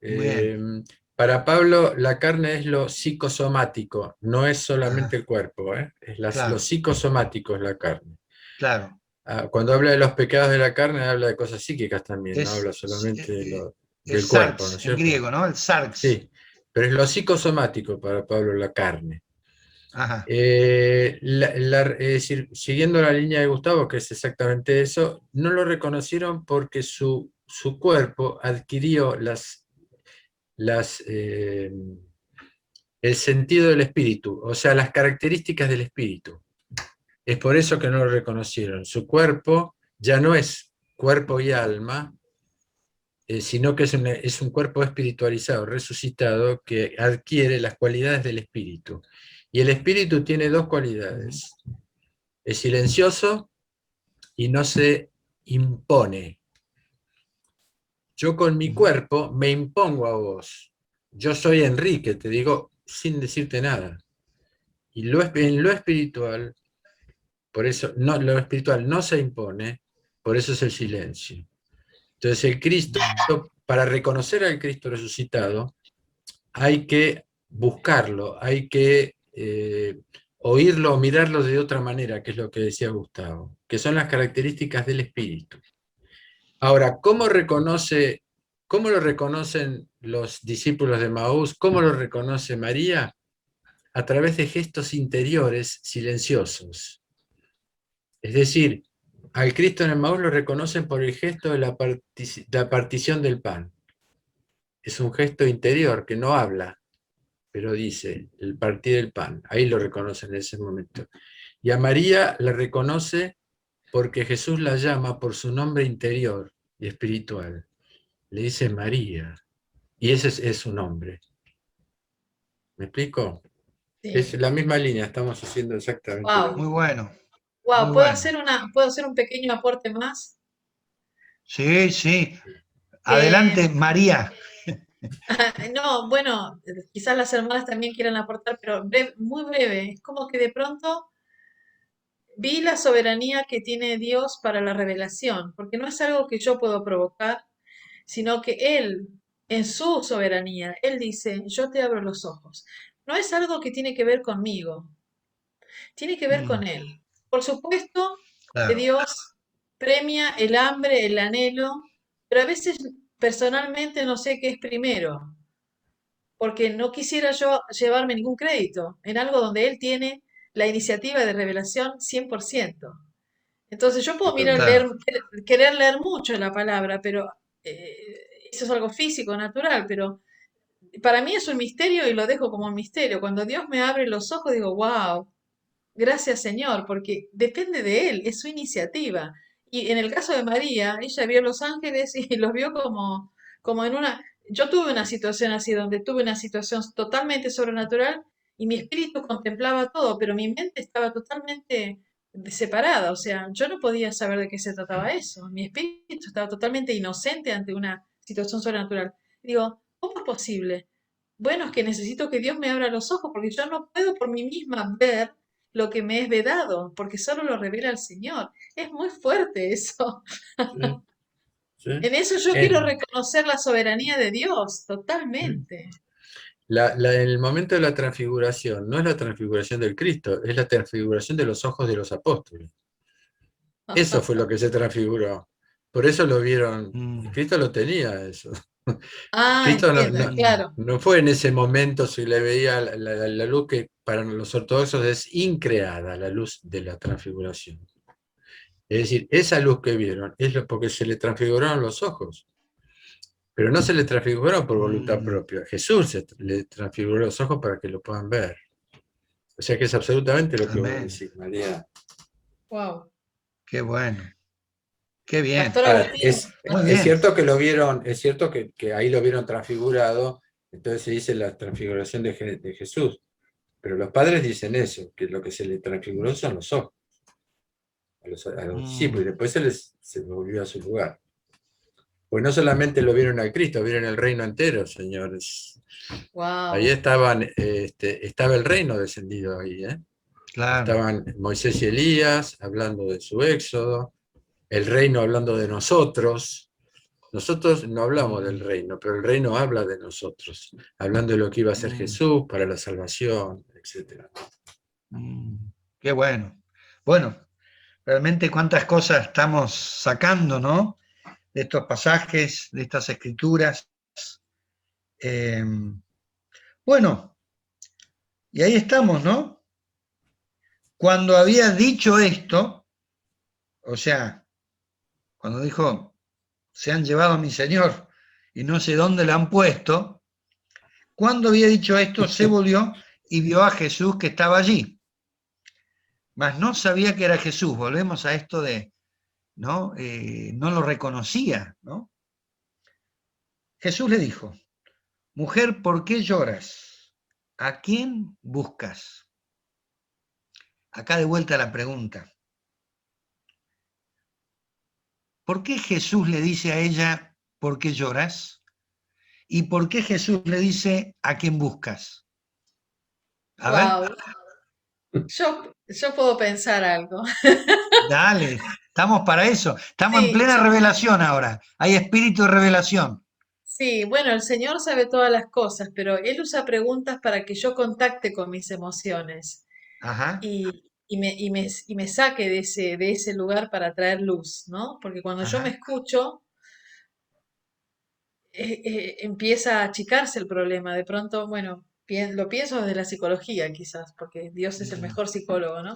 Bien.
Para Pablo, la carne es lo psicosomático, no es solamente el cuerpo, es lo psicosomático es la carne.
Claro.
Cuando habla de los pecados de la carne, habla de cosas psíquicas también, no habla solamente del cuerpo, ¿no es cierto?
En griego, ¿no? El sarx.
Sí, pero es lo psicosomático para Pablo, la carne.
Ajá.
Es decir, siguiendo la línea de Gustavo, que es exactamente eso, no lo reconocieron porque su cuerpo adquirió el sentido del espíritu, o sea, las características del espíritu. Es por eso que no lo reconocieron. Su cuerpo ya no es cuerpo y alma, sino que es un cuerpo espiritualizado, resucitado, que adquiere las cualidades del espíritu. Y el espíritu tiene dos cualidades. Es silencioso y no se impone. Yo con mi cuerpo me impongo a vos. Yo soy Enrique, te digo sin decirte nada. Y en lo espiritual, por eso lo espiritual no se impone, por eso es el silencio. Entonces el Cristo, para reconocer al Cristo resucitado, hay que buscarlo, hay que oírlo o mirarlo de otra manera, que es lo que decía Gustavo, que son las características del espíritu. Ahora, ¿cómo lo reconocen los discípulos de Emaús? ¿Cómo lo reconoce María? A través de gestos interiores silenciosos. Es decir, al Cristo en Emaús lo reconocen por el gesto de la partición del pan. Es un gesto interior que no habla, pero dice, el partir del pan. Ahí lo reconocen en ese momento. Y a María la reconoce porque Jesús la llama por su nombre interior y espiritual. Le dice María, y ese es su nombre. ¿Me explico? Es
Sí.
la misma línea, estamos haciendo exactamente lo
Wow.
Muy
mismo.
bueno, muy
Wow,
bueno.
¿puedo hacer un pequeño aporte más?
Sí, sí.
Que,
Adelante, María.
no, bueno, quizás las hermanas también quieran aportar, pero muy breve. Es como que de pronto vi la soberanía que tiene Dios para la revelación, porque no es algo que yo puedo provocar, sino que Él, en su soberanía, Él dice, yo te abro los ojos. No es algo que tiene que ver conmigo, tiene que ver
Mm,
con Él. Por supuesto que
claro.
Dios premia el hambre, el anhelo, pero a veces personalmente no sé qué es primero, porque no quisiera yo llevarme ningún crédito en algo donde Él tiene la iniciativa de revelación 100%. Entonces yo puedo mirar,
Totalmente.
leer,
Claro.
querer leer mucho la palabra, pero eso es algo físico, natural, pero para mí es un misterio y lo dejo como un misterio. Cuando Dios me abre los ojos digo, wow, gracias Señor, porque depende de Él, es su iniciativa. Y en el caso de María, ella vio los ángeles y los vio como en una... Yo tuve una situación así, donde tuve una situación totalmente sobrenatural y mi espíritu contemplaba todo, pero mi mente estaba totalmente separada. O sea, yo no podía saber de qué se trataba eso. Mi espíritu estaba totalmente inocente ante una situación sobrenatural. Digo, ¿cómo es posible? Bueno, es que necesito que Dios me abra los ojos porque yo no puedo por mí misma ver lo que me es vedado, porque solo lo revela el Señor. Es muy fuerte eso.
Sí, sí.
En eso yo quiero
Eh,
reconocer la soberanía de Dios, totalmente.
el momento de la transfiguración no es la transfiguración del Cristo, es la transfiguración de los ojos de los apóstoles. Eso fue lo que se transfiguró. Por eso lo vieron.
Mm,
Cristo lo tenía eso.
Ah,
Cristo no,
entiendo,
no-
mm,
claro.
no fue en ese momento si le veía la luz que para los ortodoxos es increada, la luz de la transfiguración. Es decir, esa luz que vieron es porque se le transfiguraron los ojos, pero no se le transfiguró por voluntad
mm.
propia. Jesús le transfiguró los ojos para que lo puedan ver. O sea que es absolutamente lo que vos
Amén.
decís, María.
Wow.
Qué bueno. Qué bien.
Pastor
Ahora,
Agustín.
Muy
es
bien.
cierto que lo vieron, es cierto que ahí lo vieron transfigurado, entonces se dice la transfiguración de Jesús, pero los padres dicen eso, que lo que se le transfiguró son los ojos a los discípulos, y
Mm,
después se volvió a su lugar. Pues no solamente lo vieron al Cristo, vieron el reino entero, señores. Ahí
Wow.
estaba el reino descendido ahí, ¿eh?
claro.
Estaban Moisés y Elías hablando de su éxodo, el reino hablando de nosotros. Nosotros no hablamos del
Mm,
reino, pero el reino habla de nosotros, hablando de lo que iba a hacer
mm,
Jesús para la salvación, etc.
mm. Qué bueno. Bueno, realmente cuántas cosas estamos sacando, ¿no? De estos pasajes, de estas escrituras. Eh, bueno, y ahí estamos, ¿no? Cuando había dicho esto, o sea, cuando dijo, se han llevado a mi Señor y no sé dónde le han puesto, cuando había dicho esto, se volvió y vio a Jesús que estaba allí, mas no sabía que era Jesús. Volvemos a esto de, ¿no? No lo reconocía, ¿no? Jesús le dijo, mujer, ¿por qué lloras? ¿A quién buscas? Acá de vuelta la pregunta. ¿Por qué Jesús le dice a ella, ¿por qué lloras? ¿Y por qué Jesús le dice, ¿a quién buscas? A ver,
Wow. Yo puedo pensar algo.
dale, estamos para eso. Estamos en
Sí,
plena revelación ahora. Hay espíritu de revelación.
sí, bueno, el Señor sabe todas las cosas, pero Él usa preguntas para que yo contacte con mis emociones
Ajá,
y me saque de ese lugar para traer luz, ¿no? Porque cuando yo me
ajá.
escucho, empieza a achicarse el problema. De pronto, bueno, lo pienso desde la psicología quizás, porque Dios es el
Mm,
mejor psicólogo, ¿no?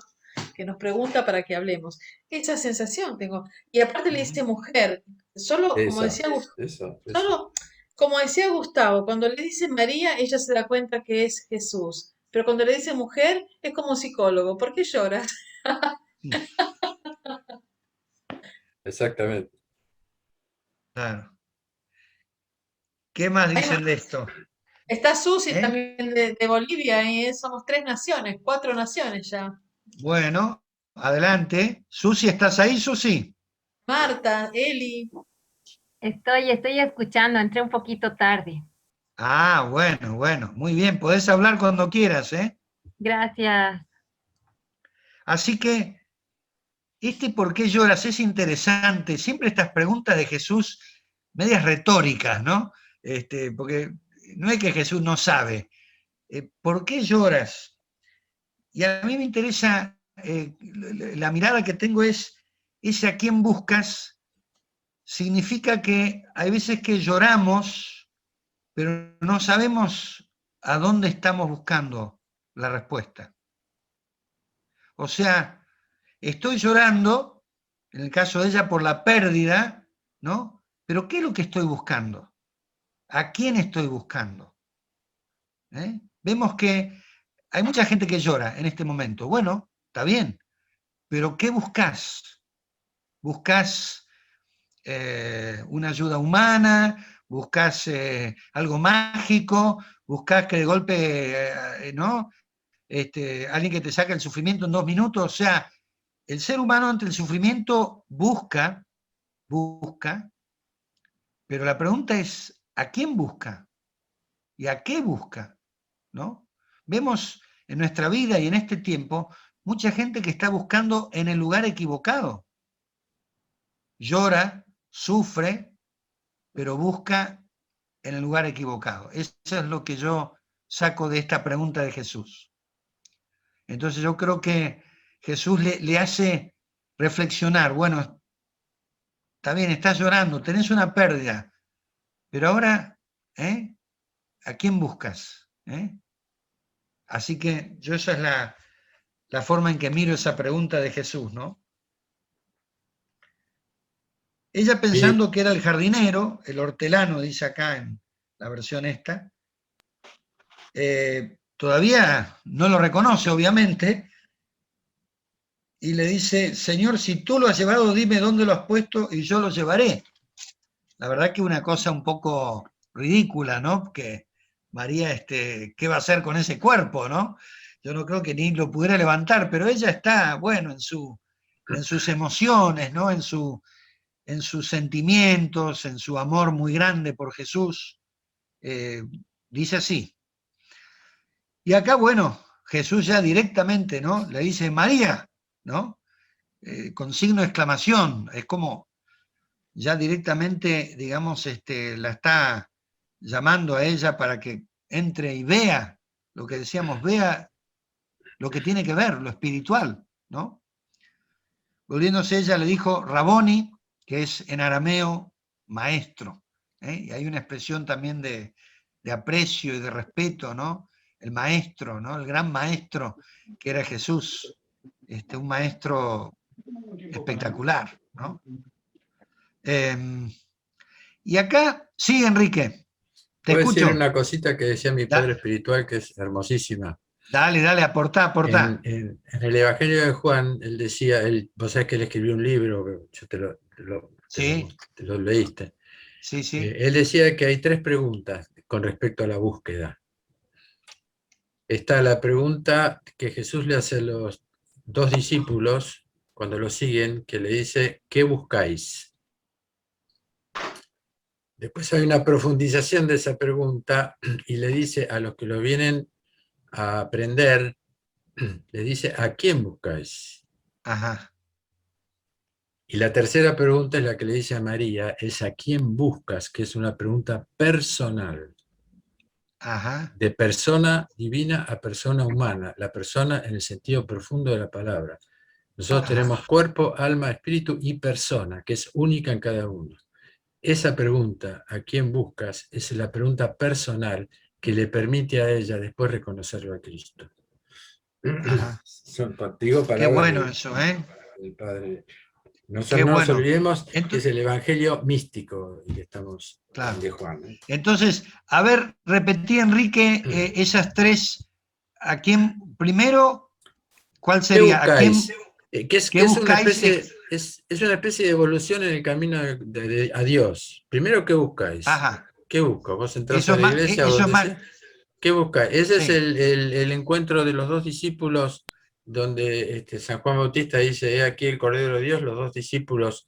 Que nos pregunta para que hablemos. Esa sensación tengo. Y aparte le
ujú,
dice mujer, solo como
Eso,
decía,
eso.
solo como decía Gustavo, cuando le dice María, ella se da cuenta que es Jesús. Pero cuando le dice mujer, es como psicólogo. ¿Por qué lloras?
mm.
Exactamente.
Claro. ¿Qué más dicen de esto?
Está Susi
¿Eh?
también de Bolivia y somos 3 naciones, 4 naciones ya.
Bueno, adelante. Susi, ¿estás ahí, Susi?
Marta, Eli,
Estoy escuchando, entré un poquito tarde.
Ah, bueno, bueno, muy bien, podés hablar cuando quieras, ¿eh?
Gracias.
Así que, ¿por qué lloras? Es interesante, siempre estas preguntas de Jesús, medias retóricas, ¿no? Porque no es que Jesús no sabe, ¿por qué lloras? Y a mí me interesa, la mirada que tengo es, ese a quién buscas, significa que hay veces que lloramos, pero no sabemos a dónde estamos buscando la respuesta. O sea, estoy llorando, en el caso de ella, por la pérdida, ¿no? Pero ¿qué es lo que estoy buscando? ¿A quién estoy buscando? Vemos que hay mucha gente que llora en este momento. Bueno, está bien, pero ¿qué buscas? ¿Buscas una ayuda humana? ¿Buscas algo mágico? ¿Buscas que de golpe, ¿no? Alguien que te saque el sufrimiento en 2 minutos? O sea, el ser humano ante el sufrimiento busca, pero la pregunta es, ¿a quién busca? ¿Y a qué busca? ¿No? Vemos en nuestra vida y en este tiempo mucha gente que está buscando en el lugar equivocado. Llora, sufre, pero busca en el lugar equivocado. Eso es lo que yo saco de esta pregunta de Jesús. Entonces yo creo que Jesús le hace reflexionar, bueno, está bien, estás llorando, tenés una pérdida, pero ahora, ¿a quién buscas? Así que yo esa es la forma en que miro esa pregunta de Jesús, ¿no? Ella
Y
pensando que era el jardinero, el hortelano, dice acá en la versión esta, todavía no lo reconoce, obviamente, y le dice, Señor, si tú lo has llevado, dime dónde lo has puesto y yo lo llevaré. La verdad que una cosa un poco ridícula, ¿no? Que María, ¿qué va a hacer con ese cuerpo, no? Yo no creo que ni lo pudiera levantar, pero ella está, bueno, en sus emociones, ¿no? En sus sentimientos, en su amor muy grande por Jesús. Dice así. Y acá, bueno, Jesús ya directamente, ¿no? Le dice, María, ¿no? Con signo de exclamación, es como ya directamente, digamos, la está llamando a ella para que entre y vea lo que decíamos, vea lo que tiene que ver, lo espiritual, ¿no? Volviéndose ella le dijo Raboni, que es en arameo maestro, y hay una expresión también de aprecio y de respeto, ¿no? El maestro, ¿no? El gran maestro que era Jesús, un maestro espectacular, ¿no? Y acá, sí, Enrique, te
puedo decir
escucho.
una cosita que decía mi padre
Da,
espiritual que es hermosísima.
dale, aportá.
En el Evangelio de Juan, él decía, vos sabés que él escribió un libro, yo
Sí,
te lo leíste.
sí.
Él decía que hay 3 preguntas con respecto a la búsqueda. Está la pregunta que Jesús le hace a los 2 discípulos cuando lo siguen, que le dice, ¿qué buscáis? Después hay una profundización de esa pregunta y le dice a los que lo vienen a aprender, le dice, ¿a quién buscáis?
Ajá.
Y la tercera pregunta es la que le dice a María, es ¿a quién buscas? Que es una pregunta personal.
Ajá.
De persona divina a persona humana, la persona en el sentido profundo de la palabra. Nosotros
Ajá.
tenemos cuerpo, alma, espíritu y persona, que es única en cada uno. Esa pregunta, ¿a quién buscas?, es la pregunta personal que le permite a ella después reconocerlo a Cristo.
Ajá.
Son contigo
Qué
palabras
bueno eso,
del Padre. No
Qué
nos
bueno.
olvidemos que es
Entonces,
el Evangelio místico y que estamos
claro.
de Juan.
Entonces, a ver, repetí, Enrique, esas 3. ¿A quién? Primero, ¿cuál
¿Qué
sería? ¿A quién?
buscáis? Que es
¿Qué
una
buscáis?
especie, es una especie de evolución en el camino a Dios. Primero, ¿qué buscáis?
Ajá,
¿Qué buscas? Vos entrás
eso
a
es
la
más,
iglesia o
eso es
donde
más,
sea. ¿Qué buscáis? Ese es
sí,
el encuentro de los dos discípulos, donde San Juan Bautista dice: "He aquí el Cordero de Dios". Los dos discípulos,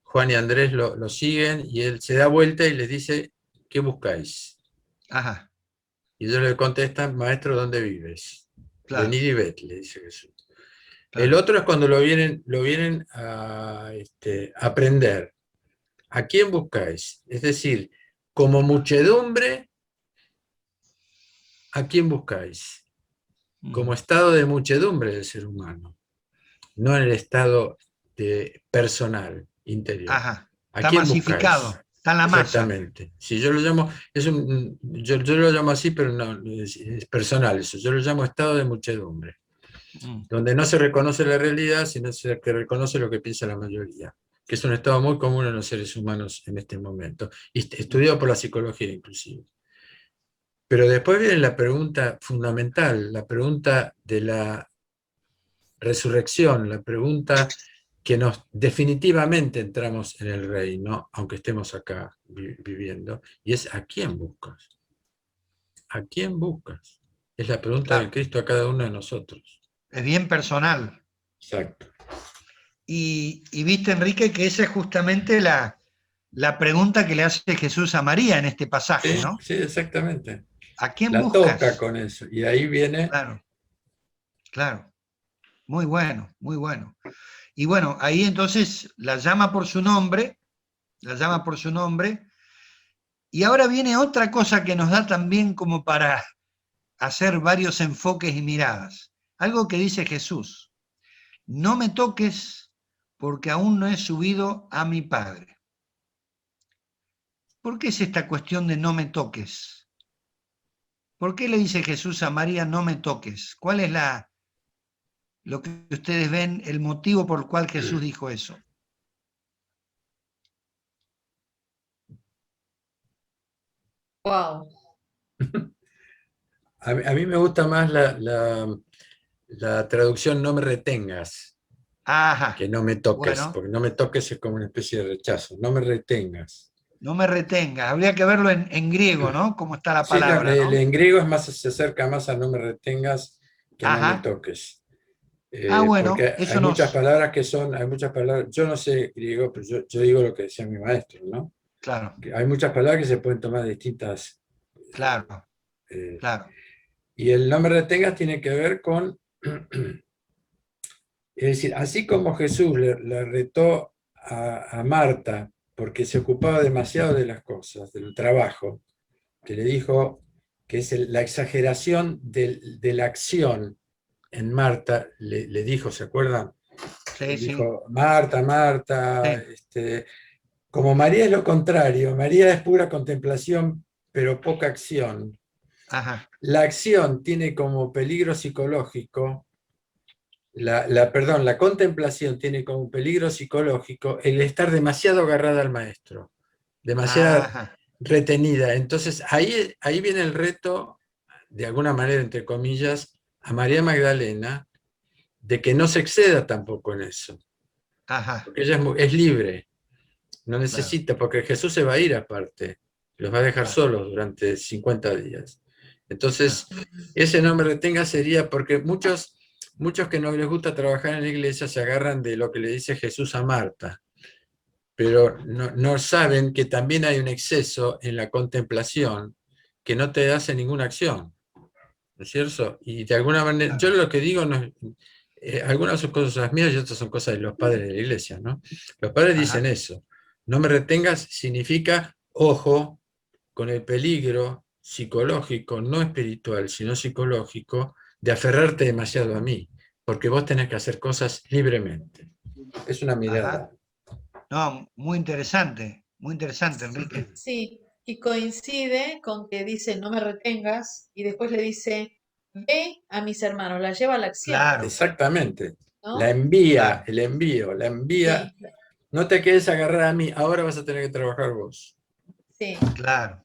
Juan y Andrés, lo siguen, y él se da vuelta y les dice: ¿qué buscáis?
ajá,
Y ellos le contestan: Maestro, ¿dónde vives?
claro,
Venid y ved, le dice Jesús. El
claro.
otro es cuando lo vienen a aprender. ¿A quién buscáis? Es decir, como muchedumbre, ¿a quién buscáis? Como estado de muchedumbre del ser humano, no en el estado personal, interior.
Ajá,
¿A
está
quién buscáis?
masificado, está en la masa.
Exactamente. Si yo lo llamo, yo lo llamo así, pero no, es personal eso. Yo lo llamo estado de muchedumbre,
Mm,
donde no se reconoce la realidad, sino que reconoce lo que piensa la mayoría, que es un estado muy común en los seres humanos en este momento, y estudiado por la psicología inclusive. Pero después viene la pregunta fundamental, la pregunta de la resurrección, la pregunta que nos definitivamente entramos en el reino, aunque estemos acá viviendo, y es: ¿a quién buscas? ¿A quién buscas? Es la pregunta del
claro,
Cristo a cada uno de nosotros.
es bien personal.
Exacto.
Y viste, Enrique, que esa es justamente la pregunta que le hace Jesús a María en este pasaje,
Sí,
¿no?
sí, exactamente.
¿A quién
La toca
buscas?
con eso. Y ahí viene,
Claro, claro, muy bueno, muy bueno. Y bueno, ahí entonces la llama por su nombre, la llama por su nombre, y ahora viene otra cosa que nos da también como para hacer varios enfoques y miradas. Algo que dice Jesús: no me toques porque aún no he subido a mi Padre. ¿Por qué es esta cuestión de no me toques? ¿Por qué le dice Jesús a María no me toques? ¿Cuál es lo que ustedes ven, el motivo por el cual Jesús dijo eso?
Wow.
a mí me gusta más la traducción "no me retengas", que
Ajá,
"no me toques",
bueno,
porque "no me toques" es como una especie de rechazo. No me retengas.
no me retenga. Habría que verlo en griego, ¿no? Cómo está la
Sí,
palabra, ¿no?
en griego es más, se acerca más a "no me retengas" que a "no me
Ajá.
toques".
Ah, bueno,
Porque
eso nos...
hay muchas palabras, yo no sé griego, pero yo digo lo que decía mi maestro, ¿no?
Claro,
Que hay muchas palabras que se pueden tomar de distintas.
claro,
eh,
claro.
y el "no me retengas" tiene que ver con, es decir, así como Jesús le retó a Marta porque se ocupaba demasiado de las cosas, del trabajo, que le dijo que es la exageración de la acción en Marta, le dijo, ¿se acuerdan?
Sí,
Le
sí,
dijo: Marta, Marta,
sí.
como María es lo contrario, María es pura contemplación, pero poca acción.
Ajá,
La acción tiene como peligro psicológico, perdón, la contemplación tiene como peligro psicológico el estar demasiado agarrada al maestro, demasiado
ajá,
retenida. Entonces ahí viene el reto, de alguna manera, entre comillas, a María Magdalena, de que no se exceda tampoco en eso,
ajá,
porque ella es libre, no
claro,
necesita, porque Jesús se va a ir aparte, los va a dejar
claro,
solos durante 50 días.
claro.
Entonces, ese "no me retenga" sería porque muchos que no les gusta trabajar en la iglesia se agarran de lo que le dice Jesús a Marta, pero no saben que también hay un exceso en la contemplación que no te hace ninguna acción, ¿no es cierto? Y de alguna manera, yo
Claro.
lo que digo, no algunas son cosas mías y otras son cosas de los padres de la iglesia, ¿no? Los padres dicen
Ajá.
eso: "no me retengas" significa, ojo, con el peligro psicológico, no espiritual, sino psicológico, de aferrarte demasiado a mí, porque vos tenés que hacer cosas libremente. Es una
Ajá.
mirada.
No, muy interesante, Enrique.
Sí, y coincide con que dice no me retengas y después le dice ve a mis hermanos, la lleva a la acción,
Claro,
Exactamente. La
¿no?
envía,
claro,
el envío, la envía.
Sí,
No te quedes agarrada a mí, ahora vas a tener que trabajar vos.
sí.
claro.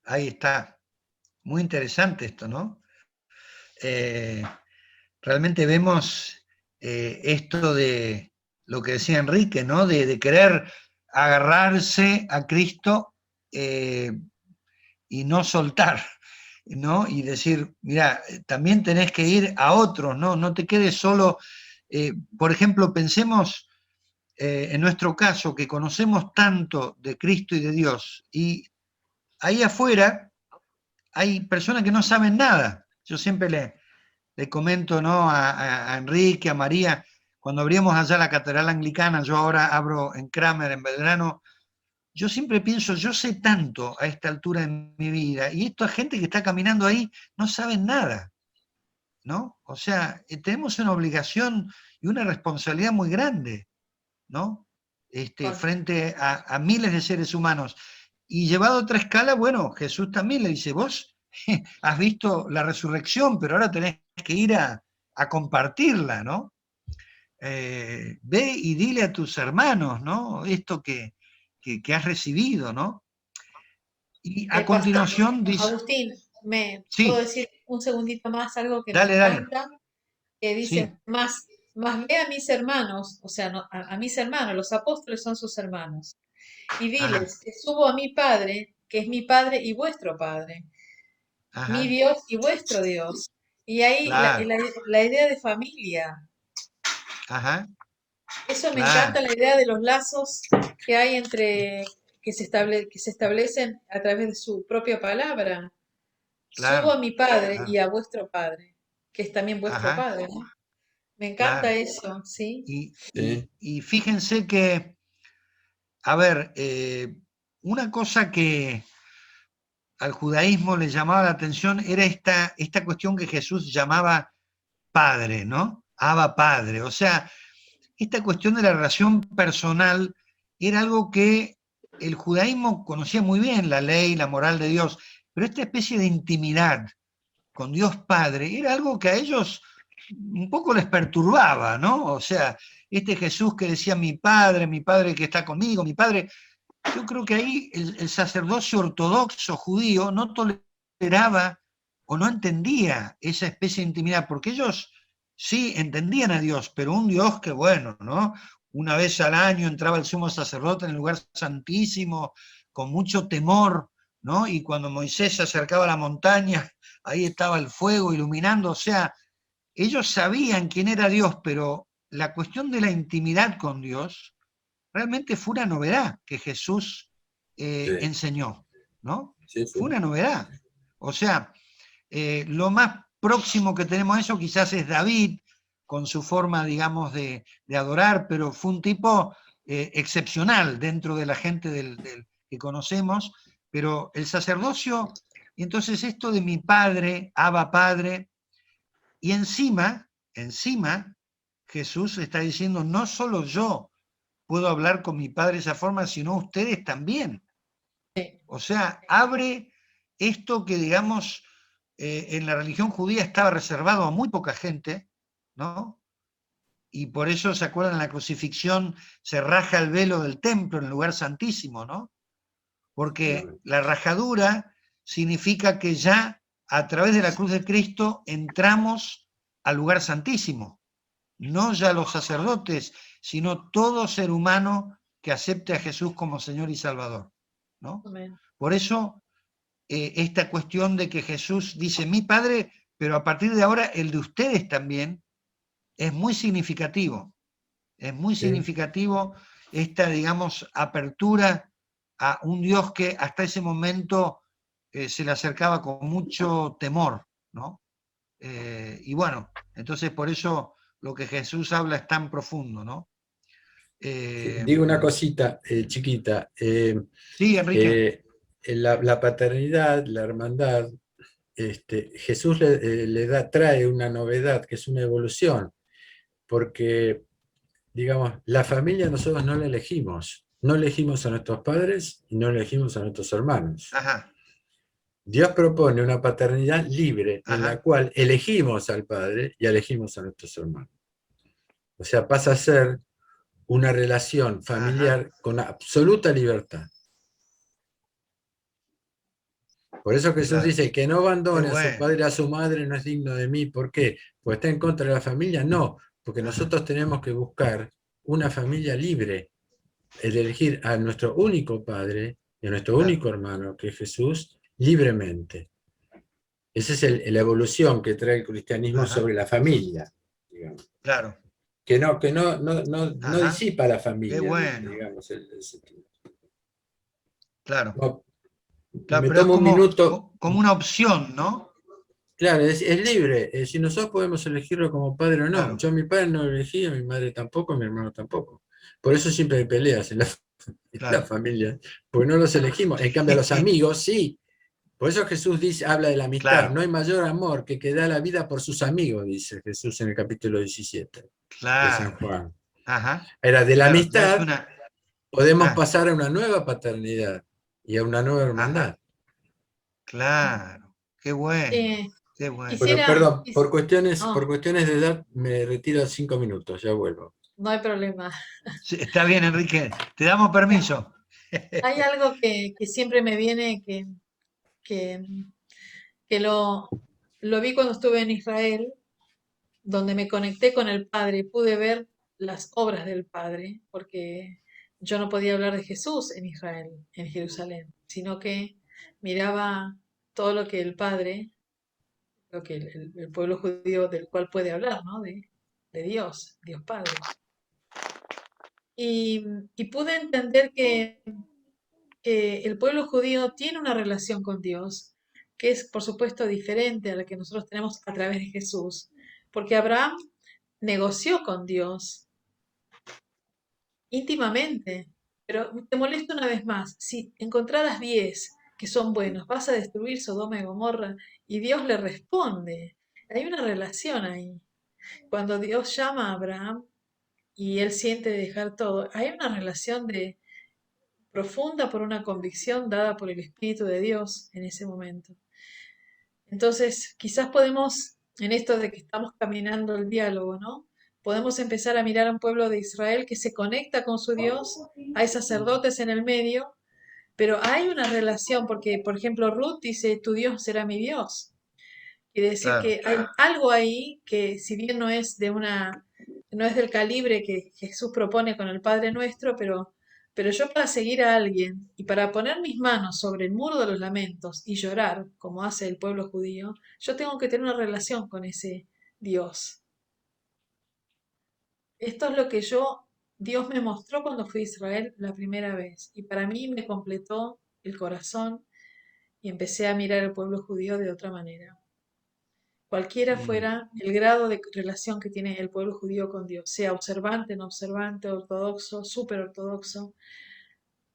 Ahí está. Muy interesante esto, ¿no? Eh, realmente vemos esto de lo que decía Enrique, ¿no? De querer agarrarse a Cristo y no soltar, ¿no? Y decir, mira, también tenés que ir a otros, ¿no? No te quedes solo. Por ejemplo, pensemos en nuestro caso, que conocemos tanto de Cristo y de Dios, y ahí afuera hay personas que no saben nada. Yo siempre le comento, ¿no? a Enrique, a María, cuando abrimos allá la catedral anglicana, yo ahora abro en Cramer, en Belgrano, yo siempre pienso, yo sé tanto a esta altura de mi vida, y esta gente que está caminando ahí no saben nada, ¿no? O sea, tenemos una obligación y una responsabilidad muy grande, ¿no? Frente a miles de seres humanos. Y llevado a otra escala, bueno, Jesús también le dice, vos has visto la resurrección, pero ahora tenés que ir a compartirla, ¿no? Ve y dile a tus hermanos, ¿no? Esto que has recibido, ¿no? Y a
Pastor
continuación dice,
Agustín, ¿me puedo
sí,
decir un segundito más algo que me
dale, dale,
encanta? Que
sí,
dice, más ve a mis hermanos, o sea, a mis hermanos, los apóstoles son sus hermanos, y
ajá,
diles que subo a mi Padre, que es mi Padre y vuestro Padre, mi
ajá,
Dios y vuestro Dios. Y ahí
claro,
la idea de familia,
ajá,
eso me
claro,
encanta, la idea de los lazos que hay que se establecen a través de su propia palabra. Subo a
claro,
mi Padre y
claro,
a vuestro Padre, que es también vuestro
ajá,
Padre, ¿no? Me encanta
claro.
eso, ¿sí?
Sí,
Y fíjense que, a ver, una cosa que al judaísmo le llamaba la atención era esta cuestión que Jesús llamaba Padre, ¿no? Abba Padre. O sea, esta cuestión de la relación personal era algo que el judaísmo conocía muy bien, la ley, la moral de Dios, pero esta especie de intimidad con Dios Padre era algo que a ellos un poco les perturbaba, ¿no? O sea, este Jesús que decía mi padre que está conmigo, mi padre, yo creo que ahí el sacerdocio ortodoxo judío no toleraba o no entendía esa especie de intimidad, porque ellos sí entendían a Dios, pero un Dios que bueno, ¿no? Una vez al año entraba el sumo sacerdote en el lugar santísimo con mucho temor, ¿no? Y cuando Moisés se acercaba a la montaña, ahí estaba el fuego iluminando, o sea, ellos sabían quién era Dios, pero la cuestión de la intimidad con Dios realmente fue una novedad que Jesús
sí,
enseñó, ¿no?
sí,
Fue
sí.
una novedad. O sea, lo más próximo que tenemos a eso quizás es David, con su forma, digamos, de adorar, pero fue un tipo excepcional dentro de la gente que conocemos, pero el sacerdocio, y entonces esto de mi padre, Abba Padre, y encima, Jesús está diciendo, no solo yo puedo hablar con mi padre de esa forma, sino ustedes también. O sea, abre esto que, digamos, en la religión judía estaba reservado a muy poca gente, ¿no? Y por eso, ¿se acuerdan? En la crucifixión se raja el velo del templo en el lugar santísimo, ¿no? Porque la rajadura significa que ya a través de la cruz de Cristo entramos al lugar santísimo. No ya los sacerdotes, sino todo ser humano que acepte a Jesús como Señor y Salvador, ¿no?
Amén.
Por eso, esta cuestión de que Jesús dice, mi Padre, pero a partir de ahora el de ustedes también, es muy significativo. Es muy
Sí.
significativo esta, digamos, apertura a un Dios que hasta ese momento se le acercaba con mucho temor, ¿no? Y bueno, entonces por eso lo que Jesús habla es tan profundo, ¿no?
Digo una cosita chiquita.
Sí, Enrique.
La paternidad, la hermandad, Jesús trae una novedad que es una evolución, porque, digamos, la familia nosotros no la elegimos. No elegimos a nuestros padres y no elegimos a nuestros hermanos.
Ajá,
Dios propone una paternidad libre en la
ajá,
cual elegimos al padre y elegimos a nuestros hermanos. O sea, pasa a ser una relación
ajá.
familiar con absoluta libertad. Por eso Jesús
Claro.
dice que no
Qué
abandone a su
bueno.
padre y a su madre, no es digno de mí. ¿Por qué? ¿Pues está en contra de la familia? No, porque nosotros tenemos que buscar una familia libre, el elegir a nuestro único Padre y a nuestro
Claro.
único hermano, que es Jesús, libremente. Esa es la evolución que trae el cristianismo
Ajá.
sobre la familia, digamos.
Claro.
Que no
Ajá.
disipa la
Qué
familia,
bueno.
digamos, el sentido.
Claro.
No,
Claro,
me
pero es
tomo un minuto.
como una opción, ¿no?
Claro, es libre. Si nosotros podemos elegirlo como padre o no.
Claro.
Yo a mi padre no lo elegí, a mi madre tampoco, a mi hermano tampoco. Por eso siempre hay peleas en la
Claro.
familia, porque no los elegimos. En cambio, a los amigos, sí. Por eso Jesús habla de la amistad.
Claro.
No hay mayor amor que da la vida por sus amigos, dice Jesús en el capítulo 17 de San
Claro.
Juan.
Ajá.
Era de la
Claro, ya es
amistad,
una.
podemos
Ah,
pasar a una nueva paternidad y a una nueva hermandad.
ajá. Claro. Qué bueno.
Eh,
Qué bueno.
Bueno,
quisiera,
perdón, por
oh,
cuestiones de edad me retiro a 5 minutos, ya vuelvo.
no hay problema.
Sí, está bien, Enrique. Te damos permiso.
Hay algo que siempre me viene que, que lo vi cuando estuve en Israel, donde me conecté con el Padre y pude ver las obras del Padre, porque yo no podía hablar de Jesús en Israel, en Jerusalén, sino que miraba todo lo que el Padre, lo que el pueblo judío del cual puede hablar, ¿no? De Dios, Dios Padre. Y pude entender que el pueblo judío tiene una relación con Dios, que es por supuesto diferente a la que nosotros tenemos a través de Jesús, porque Abraham negoció con Dios íntimamente, pero te molesto una vez más, si encontraras 10 que son buenos, vas a destruir Sodoma y Gomorra, y Dios le responde. Hay una relación ahí. Cuando Dios llama a Abraham y él siente dejar todo, hay una relación profunda por una convicción dada por el Espíritu de Dios en ese momento. Entonces, quizás podemos, en esto de que estamos caminando el diálogo, ¿no? Podemos empezar a mirar a un pueblo de Israel que se conecta con su Dios, hay sacerdotes en el medio, pero hay una relación, porque, por ejemplo, Ruth dice, tu Dios será mi Dios. Quiere decir
Claro.
que hay algo ahí que, si bien no es del calibre que Jesús propone con el Padre Nuestro, pero yo para seguir a alguien y para poner mis manos sobre el muro de los lamentos y llorar, como hace el pueblo judío, yo tengo que tener una relación con ese Dios. Esto es lo que Dios me mostró cuando fui a Israel la primera vez, y para mí me completó el corazón y empecé a mirar al pueblo judío de otra manera. Cualquiera
Mm,
fuera el grado de relación que tiene el pueblo judío con Dios, sea observante, no observante, ortodoxo, súper ortodoxo.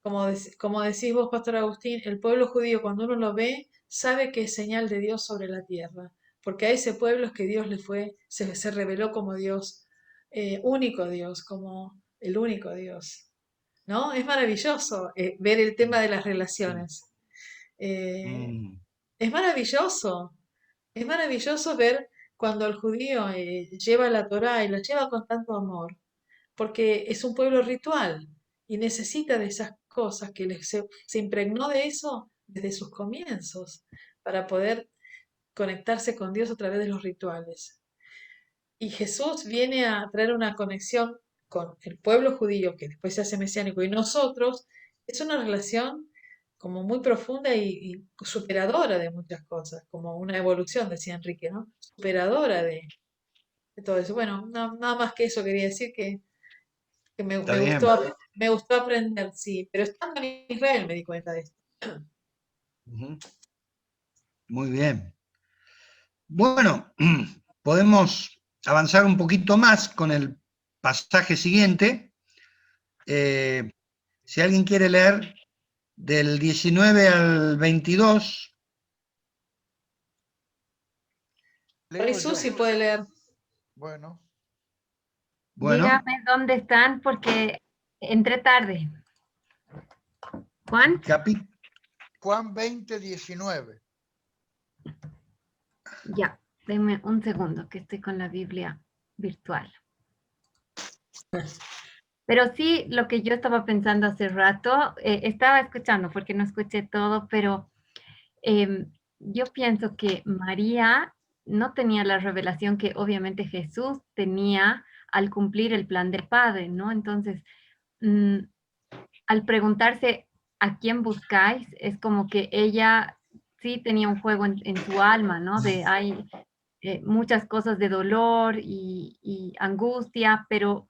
Como decís vos, Pastor Agustín, el pueblo judío cuando uno lo ve, sabe que es señal de Dios sobre la tierra, porque a ese pueblo es que Dios se reveló como Dios, único Dios, como el único Dios. ¿No? Es maravilloso ver el tema de las
sí.
relaciones. Eh,
Mm,
es maravilloso. Es maravilloso ver cuando el judío lleva la Torá y la lleva con tanto amor, porque es un pueblo ritual y necesita de esas cosas que se impregnó de eso desde sus comienzos para poder conectarse con Dios a través de los rituales. Y Jesús viene a traer una conexión con el pueblo judío que después se hace mesiánico y nosotros, es una relación como muy profunda y superadora de muchas cosas, como una evolución, decía Enrique, ¿no? Superadora de todo eso. Bueno, nada más que eso quería decir que
está bien.
me gustó aprender, sí, pero estando en Israel me di cuenta de esto.
Ujú. Muy bien. Bueno, podemos avanzar un poquito más con el pasaje siguiente. Si alguien quiere leer del 19 al 22.
Por ahí
Leo yo.
Susi puede leer.
Bueno,
Bueno,
Dígame dónde están porque entré tarde. Juan,
Juan 20, 19.
ya, denme un segundo que estoy con la Biblia virtual. Pero sí, lo que yo estaba pensando hace rato, estaba escuchando porque no escuché todo, pero yo pienso que María no tenía la revelación que obviamente Jesús tenía al cumplir el plan del Padre, ¿no? Entonces, al preguntarse a quién buscáis, es como que ella sí tenía un fuego en su alma, ¿no? De hay muchas cosas de dolor y angustia, pero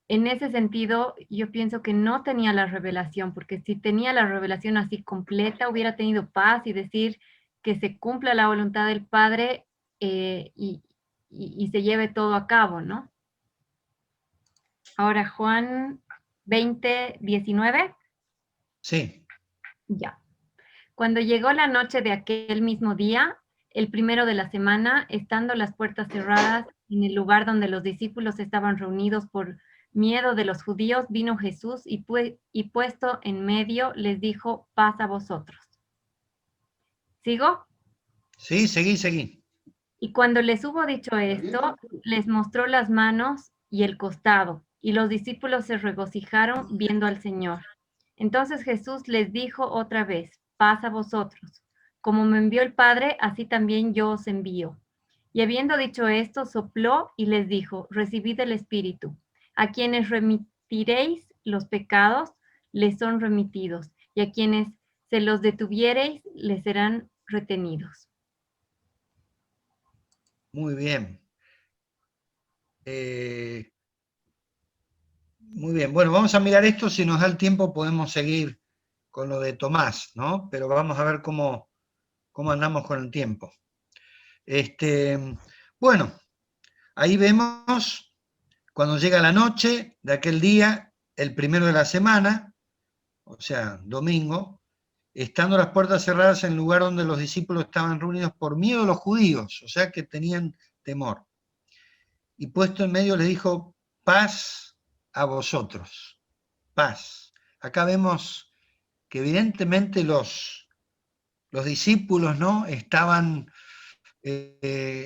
en ese sentido yo pienso que no tenía la revelación, porque si tenía la revelación así completa, hubiera tenido paz y decir que se cumpla la voluntad del Padre y se lleve todo a cabo, ¿no? Ahora Juan 20:19.
Sí.
Ya. Cuando llegó la noche de aquel mismo día, el primero de la semana, estando las puertas cerradas en el lugar donde los discípulos estaban reunidos por miedo de los judíos, vino Jesús y puesto en medio les dijo, paz a vosotros. ¿Sigo?
Sí, seguí.
Y cuando les hubo dicho esto, les mostró las manos y el costado, y los discípulos se regocijaron viendo al Señor. Entonces Jesús les dijo otra vez, paz a vosotros. Como me envió el Padre, así también yo os envío. Y habiendo dicho esto, sopló y les dijo, recibid el Espíritu. A quienes remitiréis los pecados, les son remitidos, y a quienes se los detuviereis, les serán retenidos.
Muy bien. Muy bien. Bueno, vamos a mirar esto. Si nos da el tiempo, podemos seguir con lo de Tomás, ¿no? Pero vamos a ver cómo andamos con el tiempo. Bueno, ahí vemos cuando llega la noche de aquel día, el primero de la semana, o sea, domingo, estando las puertas cerradas en el lugar donde los discípulos estaban reunidos por miedo a los judíos, o sea que tenían temor. Y puesto en medio les dijo, paz a vosotros, paz. Acá vemos que evidentemente los discípulos, ¿no?, estaban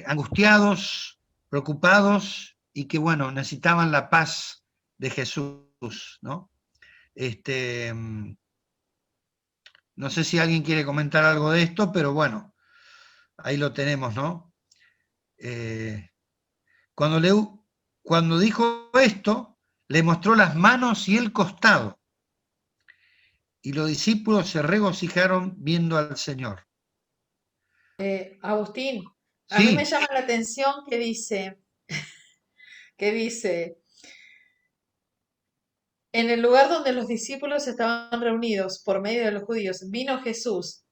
angustiados, preocupados y que, bueno, necesitaban la paz de Jesús, ¿no? No sé si alguien quiere comentar algo de esto, pero bueno, ahí lo tenemos, ¿no? Cuando dijo esto, le mostró las manos y el costado, y los discípulos se regocijaron viendo al Señor.
Agustín, a mí me
Sí,
llama la atención que dice, en el lugar donde los discípulos estaban reunidos por medio de los judíos, vino Jesús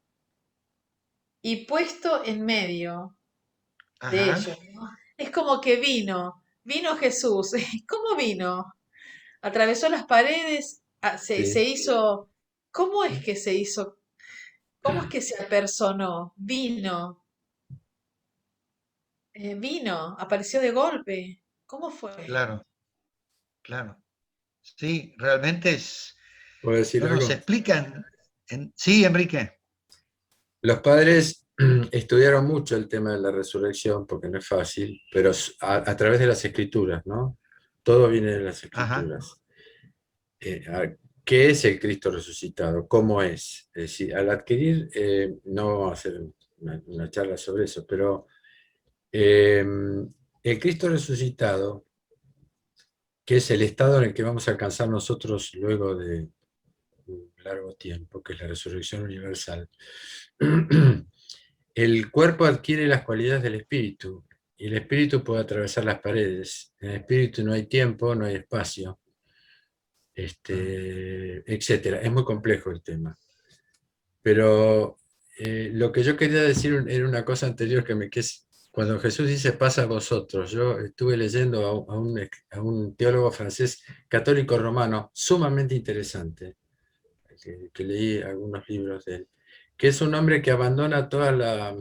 y puesto en medio de
ajá,
ellos, ¿no? Es como que vino Jesús. ¿Cómo vino? Atravesó las paredes, se
Sí.
hizo, ¿cómo es que se hizo? ¿Cómo es que se apersonó? Vino, apareció de golpe. ¿Cómo fue?
claro, claro. Sí, realmente
¿Puedo decir
no nos
algo?
explican. Sí, Enrique.
Los padres estudiaron mucho el tema de la resurrección, porque no es fácil, pero a través de las escrituras, ¿no? Todo viene de las
Ajá,
escrituras. ¿Qué es el Cristo resucitado? ¿Cómo es? Es decir, al adquirir, no vamos a hacer una charla sobre eso, pero el Cristo resucitado, que es el estado en el que vamos a alcanzar nosotros luego de un largo tiempo, que es la resurrección universal, el cuerpo adquiere las cualidades del espíritu y el espíritu puede atravesar las paredes. En el espíritu no hay tiempo, no hay espacio, etcétera. Es muy complejo el tema. Pero lo que yo quería decir era una cosa anterior que es cuando Jesús dice pasa a vosotros. Yo estuve leyendo a un teólogo francés católico romano sumamente interesante, que leí algunos libros de él, que es un hombre que abandona toda la,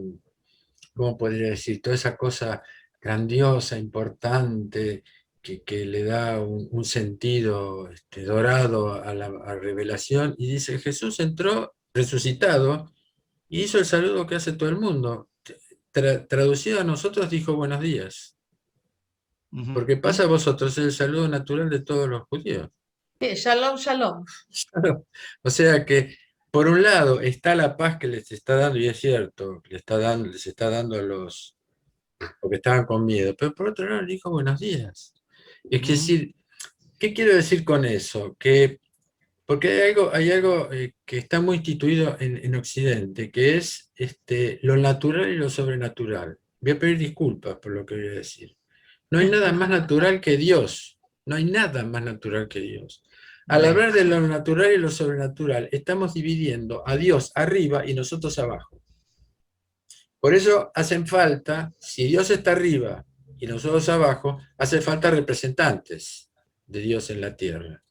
¿cómo podría decir? Toda esa cosa grandiosa, importante, que le da un sentido dorado a la revelación, y dice, Jesús entró resucitado y hizo el saludo que hace todo el mundo. Traducido a nosotros dijo buenos días,
ujú,
porque pasa a vosotros es el saludo natural de todos los judíos.
Shalom, shalom.
Claro. O sea que, por un lado, está la paz que les está dando, y es cierto, les está dando a los porque estaban con miedo, pero por otro lado le dijo buenos días. Es que decir, ¿qué quiero decir con eso? Porque hay algo que está muy instituido en Occidente, que es lo natural y lo sobrenatural. Voy a pedir disculpas por lo que voy a decir. No hay nada más natural que Dios. No hay nada más natural que Dios. Al hablar de lo natural y lo sobrenatural, estamos dividiendo a Dios arriba y nosotros abajo. Por eso hacen falta, si Dios está arriba y nosotros abajo, hace falta representantes de Dios en la tierra,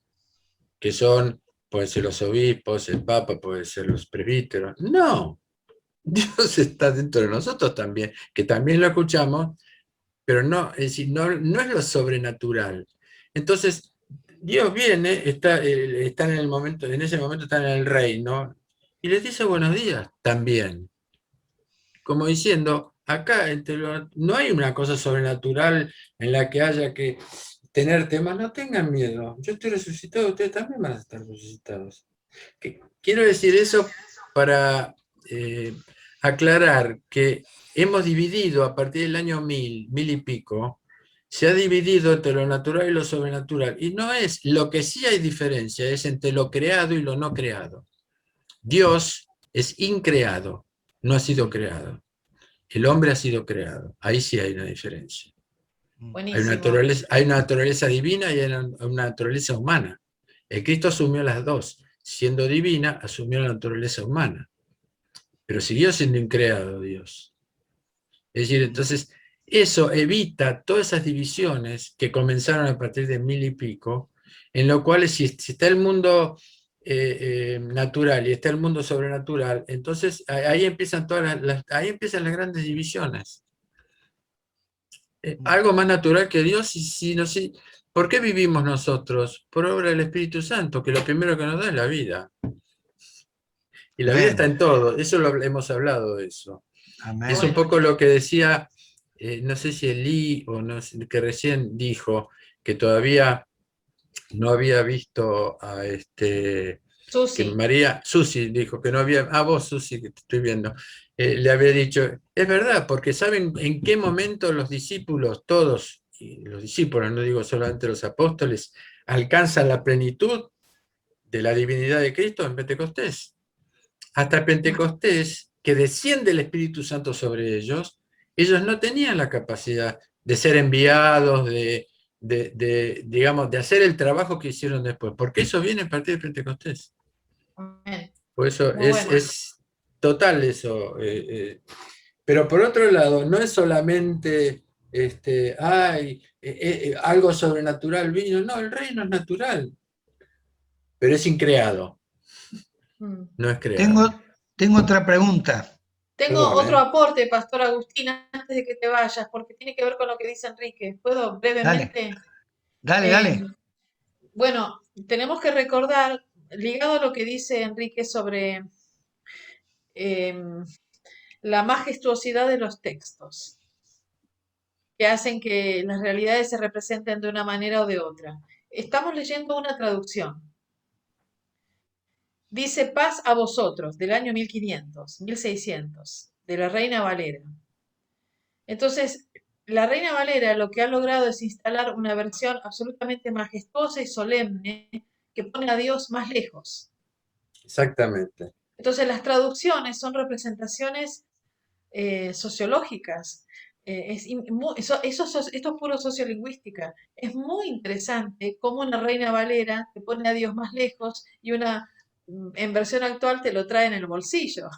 que son, pueden ser los obispos, el Papa, pueden ser los presbíteros. No, Dios está dentro de nosotros también, que también lo escuchamos, pero no, es decir, no es lo sobrenatural. Entonces, Dios viene, está en el momento, en ese momento está en el reino, y les dice buenos días también. Como diciendo, acá no hay una cosa sobrenatural en la que haya que tener temas, no tengan miedo. Yo estoy resucitado, ustedes también van a estar resucitados. Quiero decir eso para aclarar que hemos dividido a partir del año 1000 y pico, se ha dividido entre lo natural y lo sobrenatural. Y no es, lo que sí hay diferencia es entre lo creado y lo no creado. Dios es increado, no ha sido creado. El hombre ha sido creado. Ahí sí hay una diferencia.
Buenísimo.
Hay una naturaleza divina y hay una naturaleza humana. El Cristo asumió las dos. Siendo divina, asumió la naturaleza humana. Pero siguió siendo increado Dios. Es decir, entonces, eso evita todas esas divisiones que comenzaron a partir de 1000 y pico, en lo cual si está el mundo natural y está el mundo sobrenatural, entonces ahí empiezan ahí empiezan las grandes divisiones. Algo más natural que Dios, ¿por qué vivimos nosotros? Por obra del Espíritu Santo, que lo primero que nos da es la vida. Y la vida está en todo, eso hemos hablado de eso.
Amén.
Es un poco lo que decía, no sé si Elí o no sé, que recién dijo que todavía no había visto a
Susi.
que María, Susi dijo que no había, vos Susi, que te estoy viendo, le había dicho, es verdad, porque saben en qué momento los discípulos, todos, y los discípulos, no digo solamente los apóstoles, alcanzan la plenitud de la divinidad de Cristo en Pentecostés. Hasta Pentecostés, que desciende el Espíritu Santo sobre ellos no tenían la capacidad de ser enviados, digamos, de hacer el trabajo que hicieron después, porque eso viene a partir de Pentecostés.
Amén.
Por eso
Muy bueno.
es total eso. Pero por otro lado, no es solamente algo sobrenatural vino, no, el reino es natural, pero es increado, no es creado.
Tengo otra pregunta.
Tengo
Perdón,
otro aporte, Pastor Agustín, antes de que te vayas, porque tiene que ver con lo que dice Enrique. ¿Puedo brevemente?
Dale.
Bueno, tenemos que recordar, ligado a lo que dice Enrique sobre la majestuosidad de los textos, que hacen que las realidades se representen de una manera o de otra. Estamos leyendo una traducción. Dice paz a vosotros, del año 1500, 1600, de la Reina Valera. Entonces, la Reina Valera lo que ha logrado es instalar una versión absolutamente majestuosa y solemne que pone a Dios más lejos.
Exactamente.
Entonces, las traducciones son representaciones sociológicas. Esto es puro sociolingüística. Es muy interesante cómo una Reina Valera te pone a Dios más lejos y una en versión actual te lo trae en el bolsillo.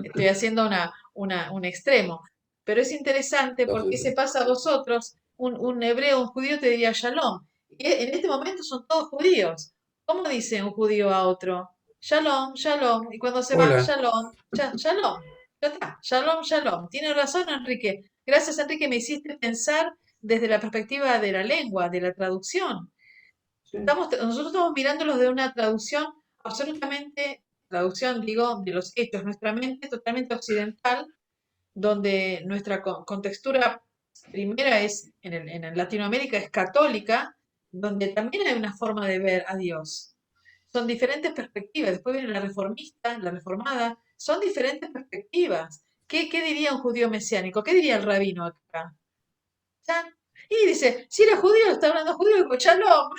Estoy haciendo un extremo. Pero es interesante porque se pasa a vosotros, un hebreo, un judío te diría shalom. Y en este momento son todos judíos. ¿Cómo dice un judío a otro? Shalom, shalom. Y cuando se va,
Hola.
shalom, shalom. Ya está, shalom, shalom. Tiene razón, Enrique. Gracias, Enrique, me hiciste pensar desde la perspectiva de la lengua, de la traducción.
Sí.
Nosotros estamos mirándolos de una traducción absolutamente, traducción, digo, de los hechos, nuestra mente totalmente occidental, donde nuestra contextura primera es, en Latinoamérica es católica, donde también hay una forma de ver a Dios. Son diferentes perspectivas. Después viene la reformista, la reformada. Son diferentes perspectivas. ¿Qué diría un judío mesiánico? ¿Qué diría el rabino acá? Y dice, si era judío, está hablando judío, dijo, shalom,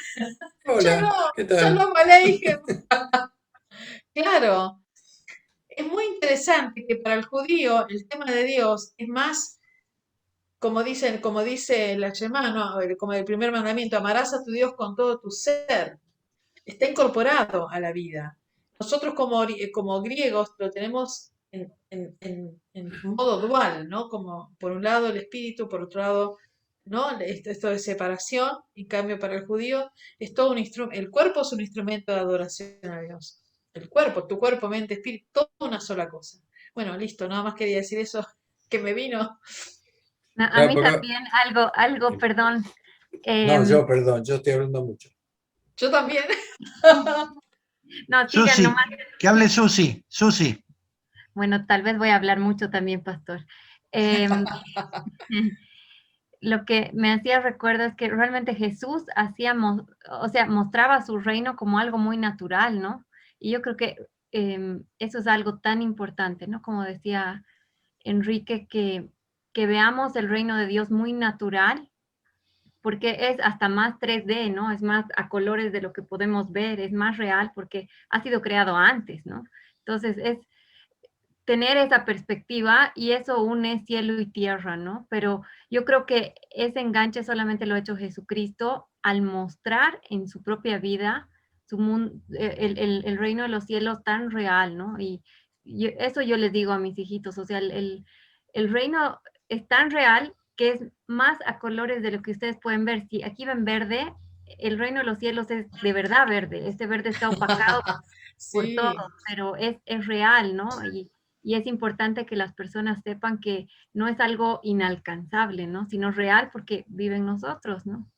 Hola,
shalom,
¿qué tal?
shalom aleichem. Claro, es muy interesante que para el judío el tema de Dios es más, como dice la Shemá, ¿no? Como el primer mandamiento, amarás a tu Dios con todo tu ser. Está incorporado a la vida. Nosotros como griegos lo tenemos en modo dual, ¿no? Como por un lado el espíritu, por otro lado, ¿no? Esto de separación, en cambio para el judío es todo un instrumento, el cuerpo es un instrumento de adoración a Dios. El cuerpo, tu cuerpo, mente, espíritu, todo una sola cosa. Bueno, listo, nada más quería decir eso que me vino.
A
No,
mí también algo, perdón.
no,
em,
yo, perdón, yo estoy hablando mucho.
Yo también.
no, sigan
Susi,
nomás.
que hable Susi. Susi.
Bueno, tal vez voy a hablar mucho también, pastor. Em, lo que me hacía recuerdo es que realmente Jesús o sea, mostraba su reino como algo muy natural, ¿no? Y yo creo que eso es algo tan importante, ¿no? Como decía Enrique, que veamos el reino de Dios muy natural, porque es hasta más 3D, ¿no? Es más a colores de lo que podemos ver, es más real porque ha sido creado antes, ¿no? Entonces es tener esa perspectiva y eso une cielo y tierra, ¿no? Pero yo creo que ese enganche solamente lo ha hecho Jesucristo al mostrar en su propia vida su mundo, el reino de los cielos tan real, ¿no? Y eso yo les digo a mis hijitos, o sea, el reino es tan real que es más a colores de lo que ustedes pueden ver. Si aquí ven verde, el reino de los cielos es de verdad verde, este verde está opacado por todo,
Sí,
pero es real, ¿no? Y es importante que las personas sepan que no es algo inalcanzable, ¿no? Sino real porque vive en nosotros, ¿no?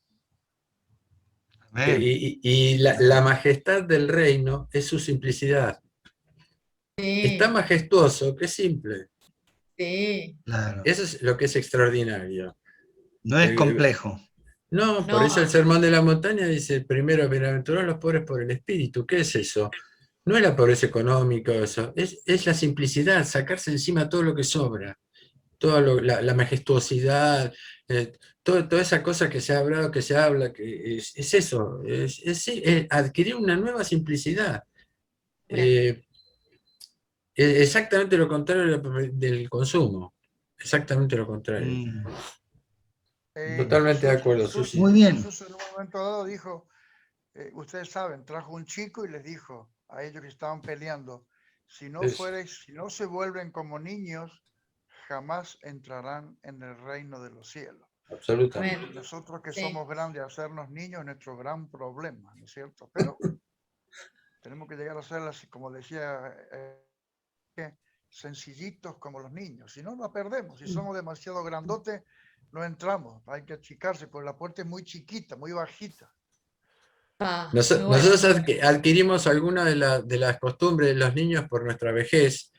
Amén.
Y la majestad del reino es su simplicidad. Es tan
sí,
majestuoso que es simple.
sí.
Claro.
Eso es lo que es extraordinario.
No es
El-
complejo.
no, por eso el
No,
Sermón de la Montaña dice, primero, bienaventurados los pobres por el espíritu. ¿Qué es eso? No es la pobreza económica, eso. Es la simplicidad, sacarse encima todo lo que sobra, toda la majestuosidad, toda esa cosa que se ha hablado, que se habla, que es eso, es adquirir una nueva simplicidad.
bien.
Eh, es exactamente lo contrario del consumo, exactamente lo contrario.
Mm,
Totalmente de acuerdo,
muy
Susi.
bien.
Jesús en un momento dado dijo, ustedes saben, trajo un chico y les dijo a ellos que estaban peleando, si no se vuelven como niños, jamás entrarán en el reino de los cielos.
Absolutamente.
Y
Amén.
nosotros que
Sí,
somos grandes, hacernos niños es nuestro gran problema, ¿no es cierto? Pero tenemos que llegar a ser así, como decía, sencillitos como los niños. Si no, nos perdemos. Si somos demasiado grandotes, no entramos. Hay que achicarse, porque la puerta es muy chiquita, muy bajita.
muy bueno.
Nosotros adquirimos alguna de las costumbres de los niños por nuestra vejez,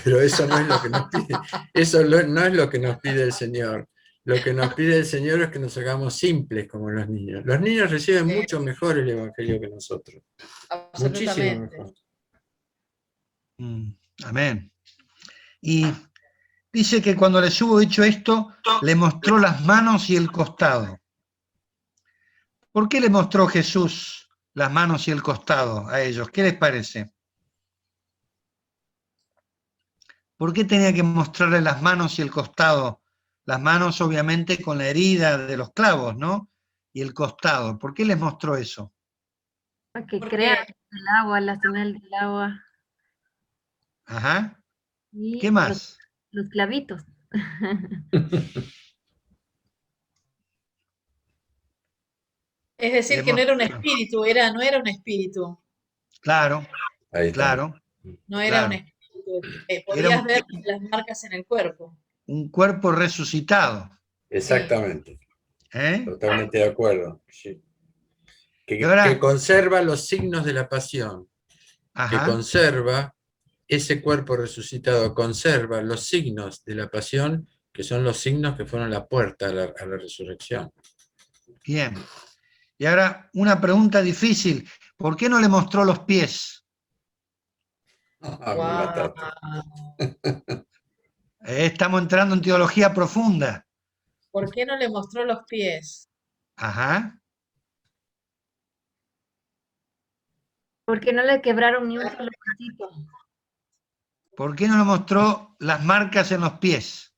pero eso no es lo que nos pide, no es lo que nos pide el Señor. Lo que nos pide el Señor es que nos hagamos simples como los niños. Los niños reciben
Sí,
mucho mejor el Evangelio que nosotros, muchísimo
absolutamente.
mejor.
Mm, amén. Y dice que cuando les hubo dicho esto, le mostró las manos y el costado. ¿Por qué le mostró Jesús las manos y el costado a ellos? ¿Qué les parece? ¿Por qué tenía que mostrarle las manos y el costado? Las manos obviamente con la herida de los clavos, ¿no? Y el costado. ¿Por qué les mostró eso?
Para que crean
Porque
el agua, la señal del agua
Ajá. ¿Qué
y
más?
los clavitos.
es decir,
Le
que no era un
mostró.
espíritu, no era un espíritu,
Claro,
Ahí está.
claro,
no era un
claro.
espíritu.
Era
Podías ver las marcas en el cuerpo.
un cuerpo resucitado.
Sí,
Exactamente,
¿Eh?
totalmente de acuerdo. Sí.
Y
Que
ahora,
conserva los signos de la pasión, que
ajá,
conserva ese cuerpo resucitado, conserva los signos de la pasión, que son los signos que fueron la puerta a la resurrección.
bien. Y ahora una pregunta difícil. ¿Por qué no le mostró los pies?
Me mataste.
wow,
Estamos entrando en teología profunda.
¿por qué no le mostró los pies?
Ajá.
Porque no le quebraron ni un solo huesito.
¿Por qué no le mostró las marcas en los pies?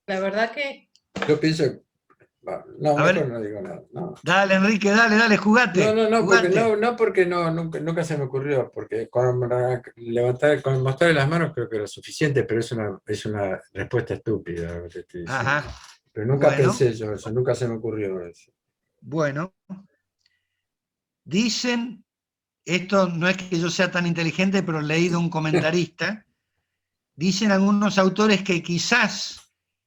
La verdad que
Yo pienso, no,
A
mejor
ver.
no digo nada. No.
Dale, Enrique, dale, jugate.
Porque nunca se me ocurrió, porque con mostrarle las manos creo que era suficiente, pero es una respuesta estúpida lo que estoy diciendo.
Ajá.
Pero nunca
Bueno.
pensé yo eso, nunca se me ocurrió eso.
Bueno. Dicen, esto no es que yo sea tan inteligente, pero leí de un comentarista, dicen algunos autores que quizás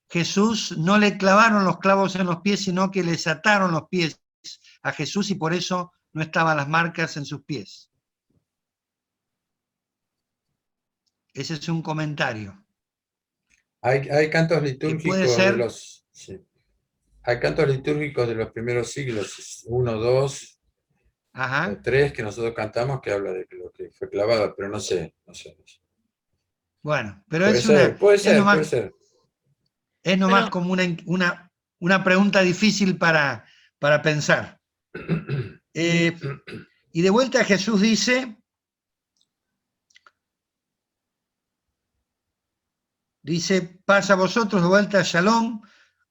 Jesús no le clavaron los clavos en los pies, sino que les ataron los pies a Jesús y por eso no estaban las marcas en sus pies. Ese es un comentario.
Hay cantos
Que
litúrgicos
puede ser,
sí. Hay cantos litúrgicos de los primeros siglos, 1, 2
ajá,
o 3 que nosotros cantamos que habla de lo que fue clavado, pero no sé.
bueno, pero
Puede
es
ser, puede ser, puede
nomás,
ser.
es nomás
Bueno.
como una pregunta difícil para pensar. Y de vuelta Jesús dice, paz a vosotros, de vuelta Shalom,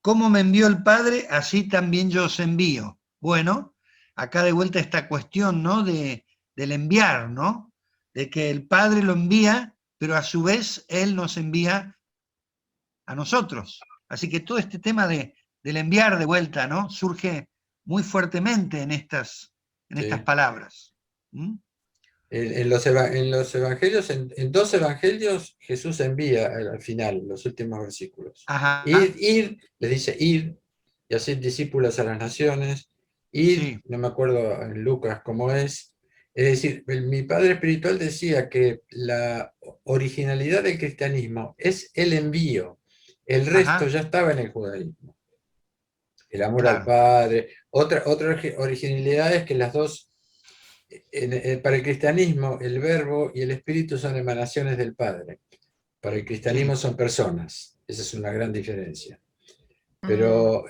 como me envió el Padre, así también yo os envío. Bueno, acá de vuelta esta cuestión, ¿no? Del enviar, ¿no? De que el Padre lo envía, pero a su vez Él nos envía a nosotros. Así que todo este tema del enviar de vuelta, ¿no? Surge muy fuertemente en estas palabras. ¿Mm?
En los evangelios, en 2 evangelios, Jesús envía al final, los últimos versículos.
Ajá.
Ir, les dice ir, y hacer discípulos a las naciones. Ir,
Sí.
no me acuerdo en Lucas cómo es. Es decir, mi padre espiritual decía que la originalidad del cristianismo es el envío. El resto ya estaba en el judaísmo. El amor al Padre. Otra originalidad es que las dos, para el cristianismo, el verbo y el espíritu son emanaciones del Padre. Para el cristianismo son personas. Esa es una gran diferencia. Pero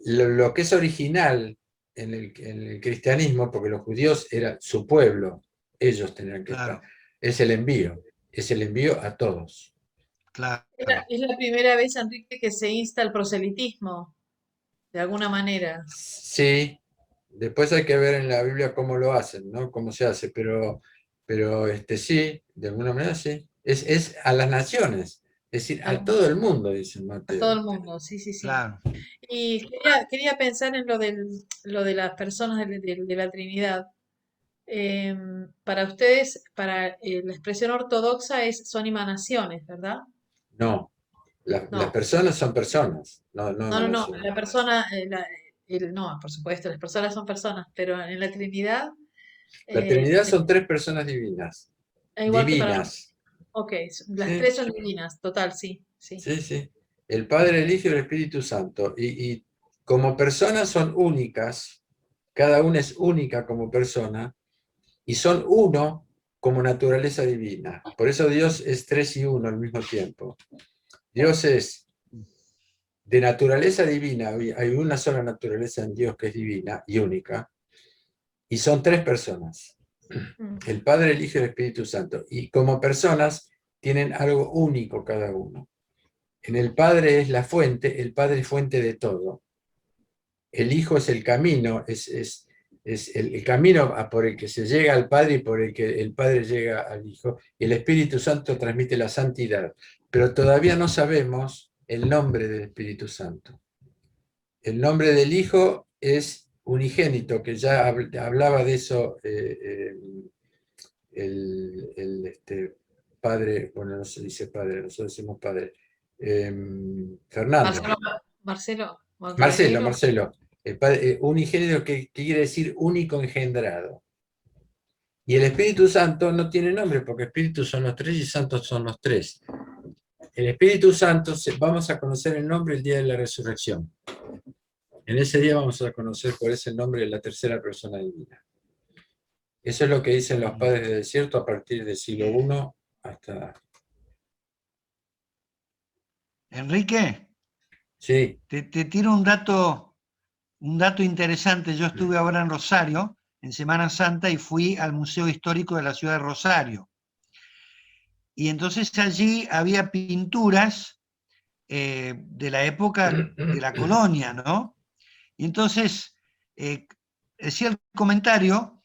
lo que es original en el cristianismo, porque los judíos eran su pueblo, ellos tenían que estar, es el envío a todos.
Claro.
Es la primera vez, Enrique, que se insta el proselitismo, de alguna manera.
Sí, después hay que ver en la Biblia cómo lo hacen, ¿no? Cómo se hace, pero sí, de alguna manera sí. Es a las naciones, es decir, a todo el mundo, dice Mateo.
A todo el mundo, sí.
Claro.
Y quería pensar en lo de las personas de la Trinidad. Para ustedes, para la expresión ortodoxa son emanaciones, ¿verdad?
No, las personas son personas, no
No,
emanaciones.
la persona, no, por supuesto, las personas son personas, pero en la Trinidad,
La Trinidad son 3 personas divinas.
igual que para
Divinas.
ok, las
Sí.
3 son divinas, total, sí.
Sí. El Padre, el Hijo y el Espíritu Santo. Y como personas son únicas, cada una es única como persona, y son uno como naturaleza divina. Por eso Dios es 3 y 1 al mismo tiempo. Dios es de naturaleza divina, hay una sola naturaleza en Dios que es divina y única, y son 3 personas. El Padre, el Hijo y el Espíritu Santo. Y como personas tienen algo único cada uno. En el Padre es la fuente, el Padre es fuente de todo. El Hijo es el camino, es el camino por el que se llega al Padre y por el que el Padre llega al Hijo. Y el Espíritu Santo transmite la santidad. Pero todavía no sabemos el nombre del Espíritu Santo. El nombre del Hijo es unigénito, que ya hablaba de eso padre, bueno, no se dice padre, nosotros decimos padre, Fernando. Marcelo. El padre, unigénito que quiere decir único engendrado. Y el Espíritu Santo no tiene nombre, porque Espíritus son los 3 y Santos son los 3. El Espíritu Santo, vamos a conocer el nombre el día de la resurrección. En ese día vamos a conocer cuál es el nombre de la tercera persona divina. Eso es lo que dicen los padres del desierto a partir del siglo I hasta...
Enrique,
Sí,
te tiro un dato interesante. Yo estuve ahora en Rosario, en Semana Santa, y fui al Museo Histórico de la ciudad de Rosario. Y entonces allí había pinturas de la época de la colonia, ¿no? Y entonces decía el comentario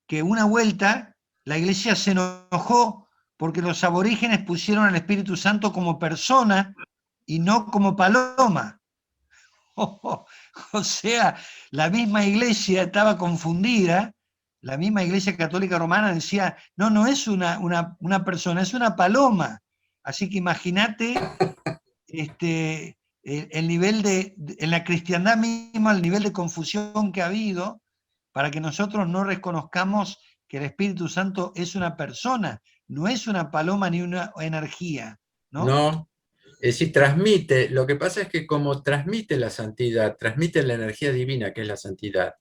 que una vuelta la iglesia se enojó porque los aborígenes pusieron al Espíritu Santo como persona y no como paloma. O sea, la misma iglesia estaba confundida, la misma iglesia católica romana decía, no, no es una persona, es una paloma. Así que imagínate el nivel en la cristiandad misma, el nivel de confusión que ha habido para que nosotros no reconozcamos que el Espíritu Santo es una persona, no es una paloma ni una energía, ¿no?
no. Es decir, transmite, lo que pasa es que como transmite la santidad, transmite la energía divina que es la santidad.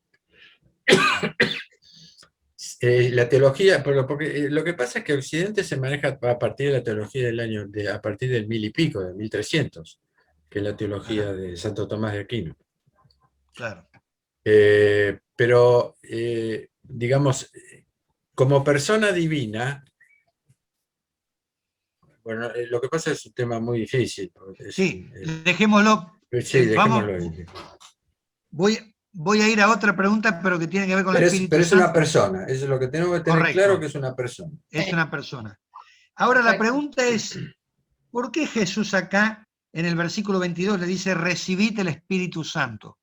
La teología, porque lo que pasa es que Occidente se maneja a partir de la teología del año, a partir del 1000 y pico, de 1300, que es la teología de Santo Tomás de Aquino.
Claro.
Pero, digamos, como persona divina, bueno, lo que pasa es un tema muy difícil.
Sí, dejémoslo.
Sí,
Vamos,
dejémoslo ahí.
voy a ir a otra pregunta, pero que tiene que ver con el Espíritu
Pero es una
Santo.
persona, eso es lo que tenemos que tener
Correcto.
claro, que es una persona.
Es una persona. Ahora la pregunta es, ¿por qué Jesús acá en el versículo 22 le dice, recibid el Espíritu Santo?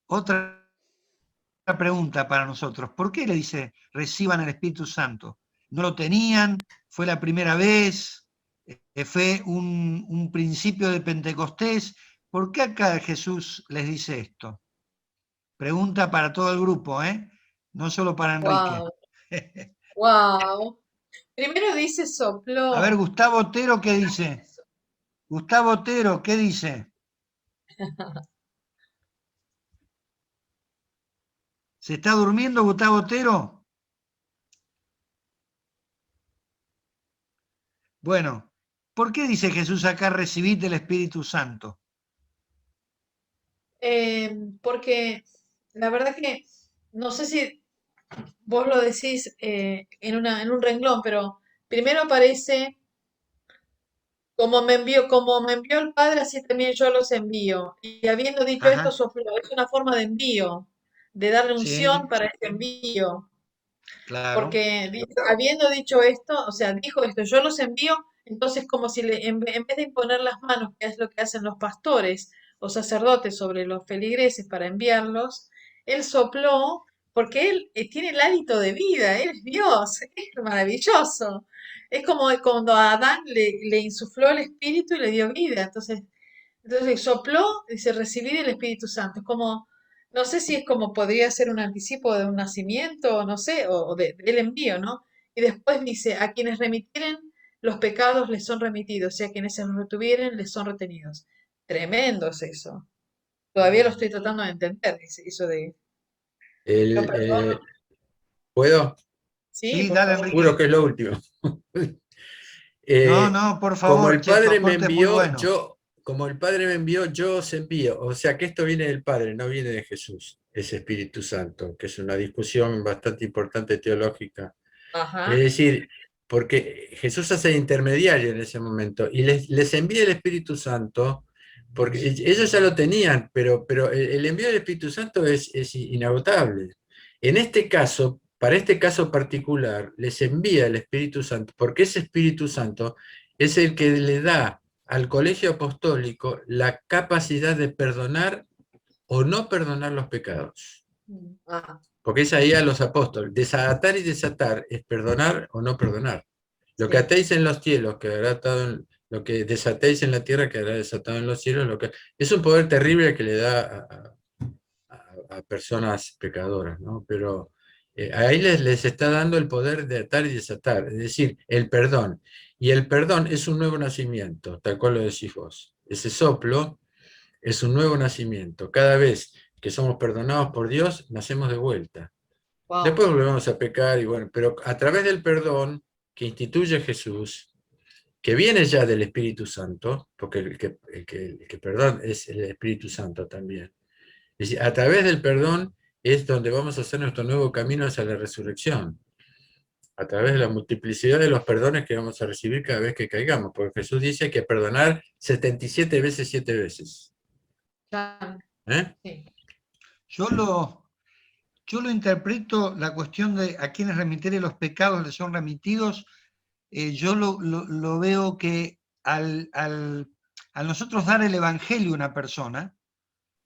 Otra pregunta para nosotros, ¿por qué le dice, reciban el Espíritu Santo? ¿No lo tenían? ¿Fue la primera vez? ¿Fue un principio de Pentecostés? ¿Por qué acá Jesús les dice esto? Pregunta para todo el grupo, ¿eh? No solo para Enrique.
Wow, wow. Primero dice
A ver,
sopló.
Gustavo Otero, ¿qué dice? Gustavo Otero, ¿qué dice? ¿Se está durmiendo Gustavo Otero? Bueno, ¿por qué dice Jesús acá, recibid el Espíritu Santo?
Porque la verdad que no sé si vos lo decís en un renglón, pero primero aparece como me envió el Padre, así también yo los envío. Y habiendo dicho esto,
Ajá,
sopló. Es una forma de envío, de darle unción
sí,
para este envío.
claro.
Porque habiendo dicho esto, o sea, dijo esto, yo los envío, entonces como si en vez de imponer las manos, que es lo que hacen los pastores o sacerdotes sobre los feligreses para enviarlos, él sopló, porque él tiene el hálito de vida, él es Dios, es maravilloso. Es como cuando a Adán le insufló el espíritu y le dio vida, entonces sopló y se recibió el Espíritu Santo. Es como, no sé si es como podría ser un anticipo de un nacimiento, no sé, o del envío, ¿no? Y después dice, a quienes remitieren los pecados les son remitidos, y a quienes se los retuvieren les son retenidos. Tremendo es eso. Todavía lo estoy tratando de entender, eso de, yo
El,
perdono.
¿Puedo?
Sí,
Sí,
por
dale,
favor.
Juro
Enrique.
que es lo último.
No,
Eh,
no, por
como
favor,
el
che, tu
Padre me
aporte es muy
envió,
bueno.
yo os envío. O sea que esto viene del Padre, no viene de Jesús, ese Espíritu Santo, que es una discusión bastante importante teológica. Es
Ajá.
decir, porque Jesús hace de intermediario en ese momento y les envía el Espíritu Santo, porque ellos ya lo tenían, pero el envío del Espíritu Santo es inagotable. En este caso, para este caso particular, les envía el Espíritu Santo, porque ese Espíritu Santo es el que le da al colegio apostólico la capacidad de perdonar o no perdonar los pecados.
Ah,
Porque es ahí a los apóstoles. Desatar y desatar es perdonar o no perdonar. Lo que
sí.
atéis en los cielos quedará atado lo que desatéis en la tierra quedará desatado en los cielos. Es un poder terrible que le da a personas pecadoras, ¿no? Pero ahí les está dando el poder de atar y desatar, es decir, el perdón. Y el perdón es un nuevo nacimiento, tal cual lo decís vos. Ese soplo es un nuevo nacimiento. Cada vez que somos perdonados por Dios, nacemos de vuelta.
Wow.
Después volvemos a pecar, y bueno, pero a través del perdón que instituye Jesús, que viene ya del Espíritu Santo, porque el que perdón es el Espíritu Santo también. Es decir, a través del perdón es donde vamos a hacer nuestro nuevo camino hacia la resurrección. A través de la multiplicidad de los perdones que vamos a recibir cada vez que caigamos, porque Jesús dice que perdonar 77 veces 7 veces.
Claro,
¿Eh?
sí.
Yo lo interpreto, la cuestión de a quienes remitiré los pecados les son remitidos, yo lo veo que al nosotros dar el evangelio a una persona,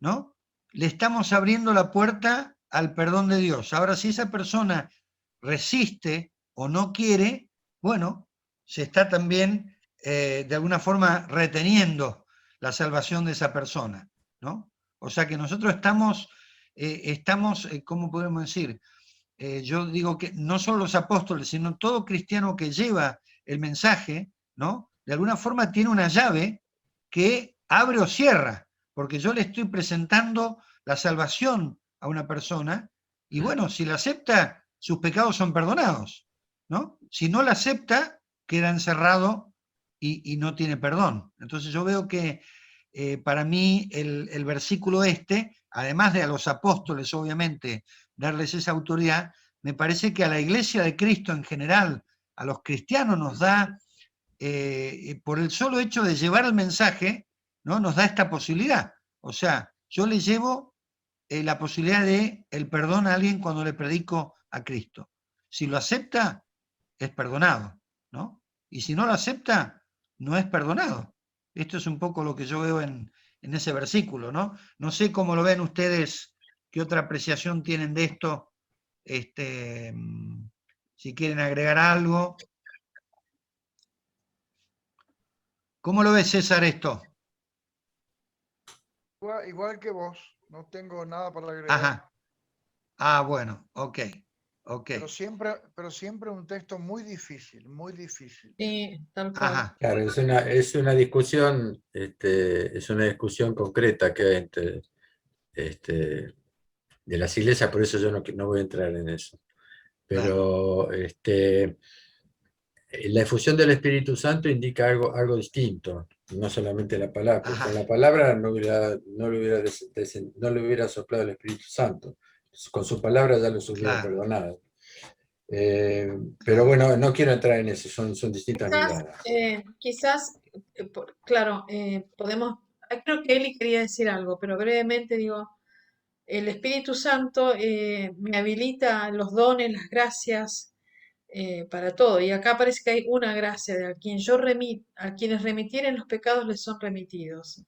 ¿no? Le estamos abriendo la puerta al perdón de Dios. Ahora, si esa persona resiste o no quiere, bueno, se está también de alguna forma reteniendo la salvación de esa persona, ¿no? O sea que nosotros estamos, ¿cómo podemos decir? Yo digo que no solo los apóstoles, sino todo cristiano que lleva el mensaje, ¿no? De alguna forma tiene una llave que abre o cierra, porque yo le estoy presentando la salvación a una persona, y bueno, si la acepta, sus pecados son perdonados, ¿no? Si no la acepta, queda encerrado y no tiene perdón. Entonces yo veo que para mí el versículo además de a los apóstoles, obviamente, darles esa autoridad, me parece que a la iglesia de Cristo en general, a los cristianos nos da, por el solo hecho de llevar el mensaje, ¿no? Nos da esta posibilidad. O sea, yo le llevo la posibilidad de el perdón a alguien cuando le predico a Cristo. Si lo acepta, es perdonado, ¿no? Y si no lo acepta, no es perdonado. Esto es un poco lo que yo veo en ese versículo, ¿no? No sé cómo lo ven ustedes, qué otra apreciación tienen de esto, si quieren agregar algo. ¿Cómo lo ves, César, esto?
Igual que vos, no tengo nada para agregar.
Ajá. Ah, bueno, ok.
Pero siempre un texto muy difícil, muy difícil.
Sí, tal cual.
Ajá.
Claro, es una discusión, es una discusión concreta que hay entre de las iglesias, por eso yo no voy a entrar en eso. Pero la efusión del Espíritu Santo indica algo distinto, no solamente la palabra, porque con la palabra no le hubiera soplado el Espíritu Santo. Con su palabra ya los hubiera perdonado. Pero bueno, no quiero entrar en eso, son distintas miradas.
Quizás, claro, podemos, creo que Eli quería decir algo, pero brevemente digo, el Espíritu Santo me habilita los dones, las gracias para todo. Y acá parece que hay una gracia de a quienes remitieren los pecados les son remitidos.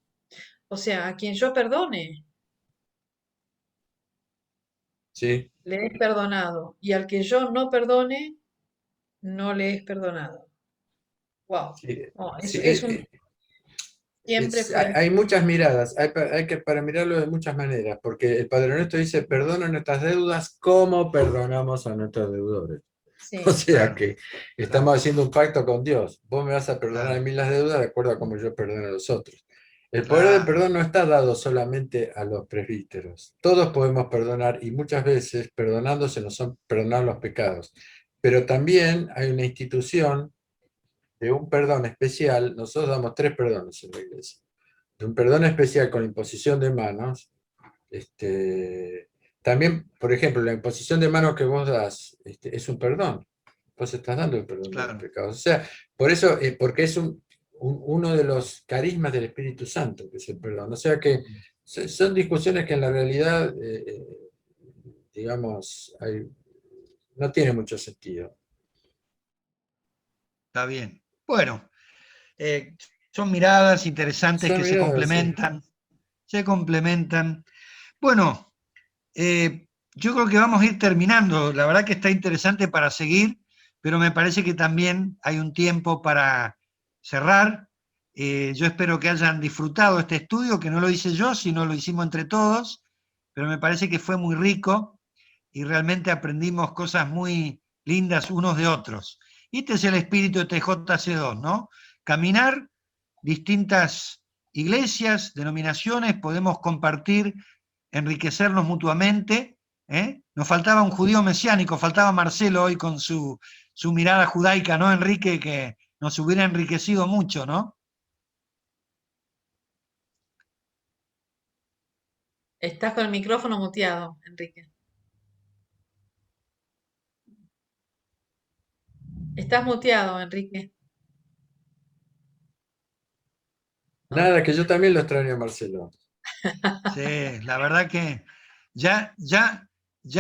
O sea, a quien yo perdone,
Sí.
le es perdonado. Y al que yo no perdone, no le es perdonado. Wow.
Sí,
No,
sí,
siempre fue.
hay muchas miradas, para mirarlo de muchas maneras, porque el Padre Nuestro dice, perdona nuestras deudas como perdonamos a nuestros deudores.
Sí.
O sea que estamos haciendo un pacto con Dios. Vos me vas a perdonar a mí las deudas de acuerdo a como yo perdono a los otros. El poder del perdón no está dado solamente a los presbíteros. Todos podemos perdonar y muchas veces perdonando se nos son perdonados los pecados. Pero también hay una institución de un perdón especial. Nosotros damos 3 perdones en la iglesia. De un perdón especial con imposición de manos. También, por ejemplo, la imposición de manos que vos das es un perdón. Vos estás dando el perdón de los pecados. O sea, por eso, porque es uno de los carismas del Espíritu Santo, que es el perdón. O sea que son discusiones que en la realidad, digamos, no tiene mucho sentido.
Está bien. Bueno, son miradas interesantes que se complementan. Sí. Se complementan. Bueno, yo creo que vamos a ir terminando. La verdad que está interesante para seguir, pero me parece que también hay un tiempo para cerrar. Yo espero que hayan disfrutado este estudio, que no lo hice yo, sino lo hicimos entre todos, pero me parece que fue muy rico y realmente aprendimos cosas muy lindas unos de otros. Y este es el espíritu de TJC2, ¿no? Caminar distintas iglesias, denominaciones, podemos compartir, enriquecernos mutuamente Nos faltaba un judío mesiánico, faltaba Marcelo hoy con su mirada judaica, ¿no, Enrique? Que nos hubiera enriquecido mucho, ¿no?
Estás con el micrófono muteado, Enrique. Estás muteado, Enrique.
Nada, que yo también lo extraño a Marcelo.
Sí, la verdad que ya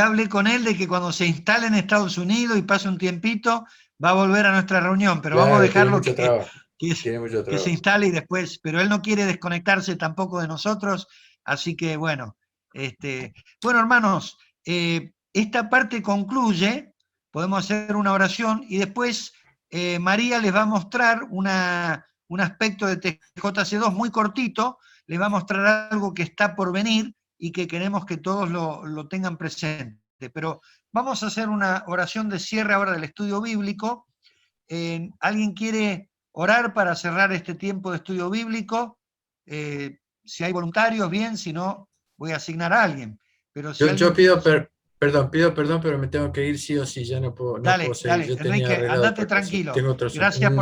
hablé con él de que cuando se instale en Estados Unidos y pase un tiempito, va a volver a nuestra reunión, pero vamos a
Claro, tiene
dejarlo
mucho trabajo. Tiene mucho
que se
trabajo.
instale y después, pero él no quiere desconectarse tampoco de nosotros, así que bueno, bueno hermanos, esta parte concluye, podemos hacer una oración y después María les va a mostrar un aspecto de TJC2 muy cortito, les va a mostrar algo que está por venir y que queremos que todos lo tengan presente. Pero vamos a hacer una oración de cierre ahora del estudio bíblico. ¿Alguien quiere orar para cerrar este tiempo de estudio bíblico? Si hay voluntarios, bien, si no, voy a asignar a alguien. Pero si
Yo
alguien
pido,
quiere...
pido perdón, pero me tengo que ir sí o sí, ya no puedo
Dale,
seguir.
dale,
Yo tenía
Enrique,
arreglado
andate
otra cosa.
tranquilo.
Tengo otro,
Gracias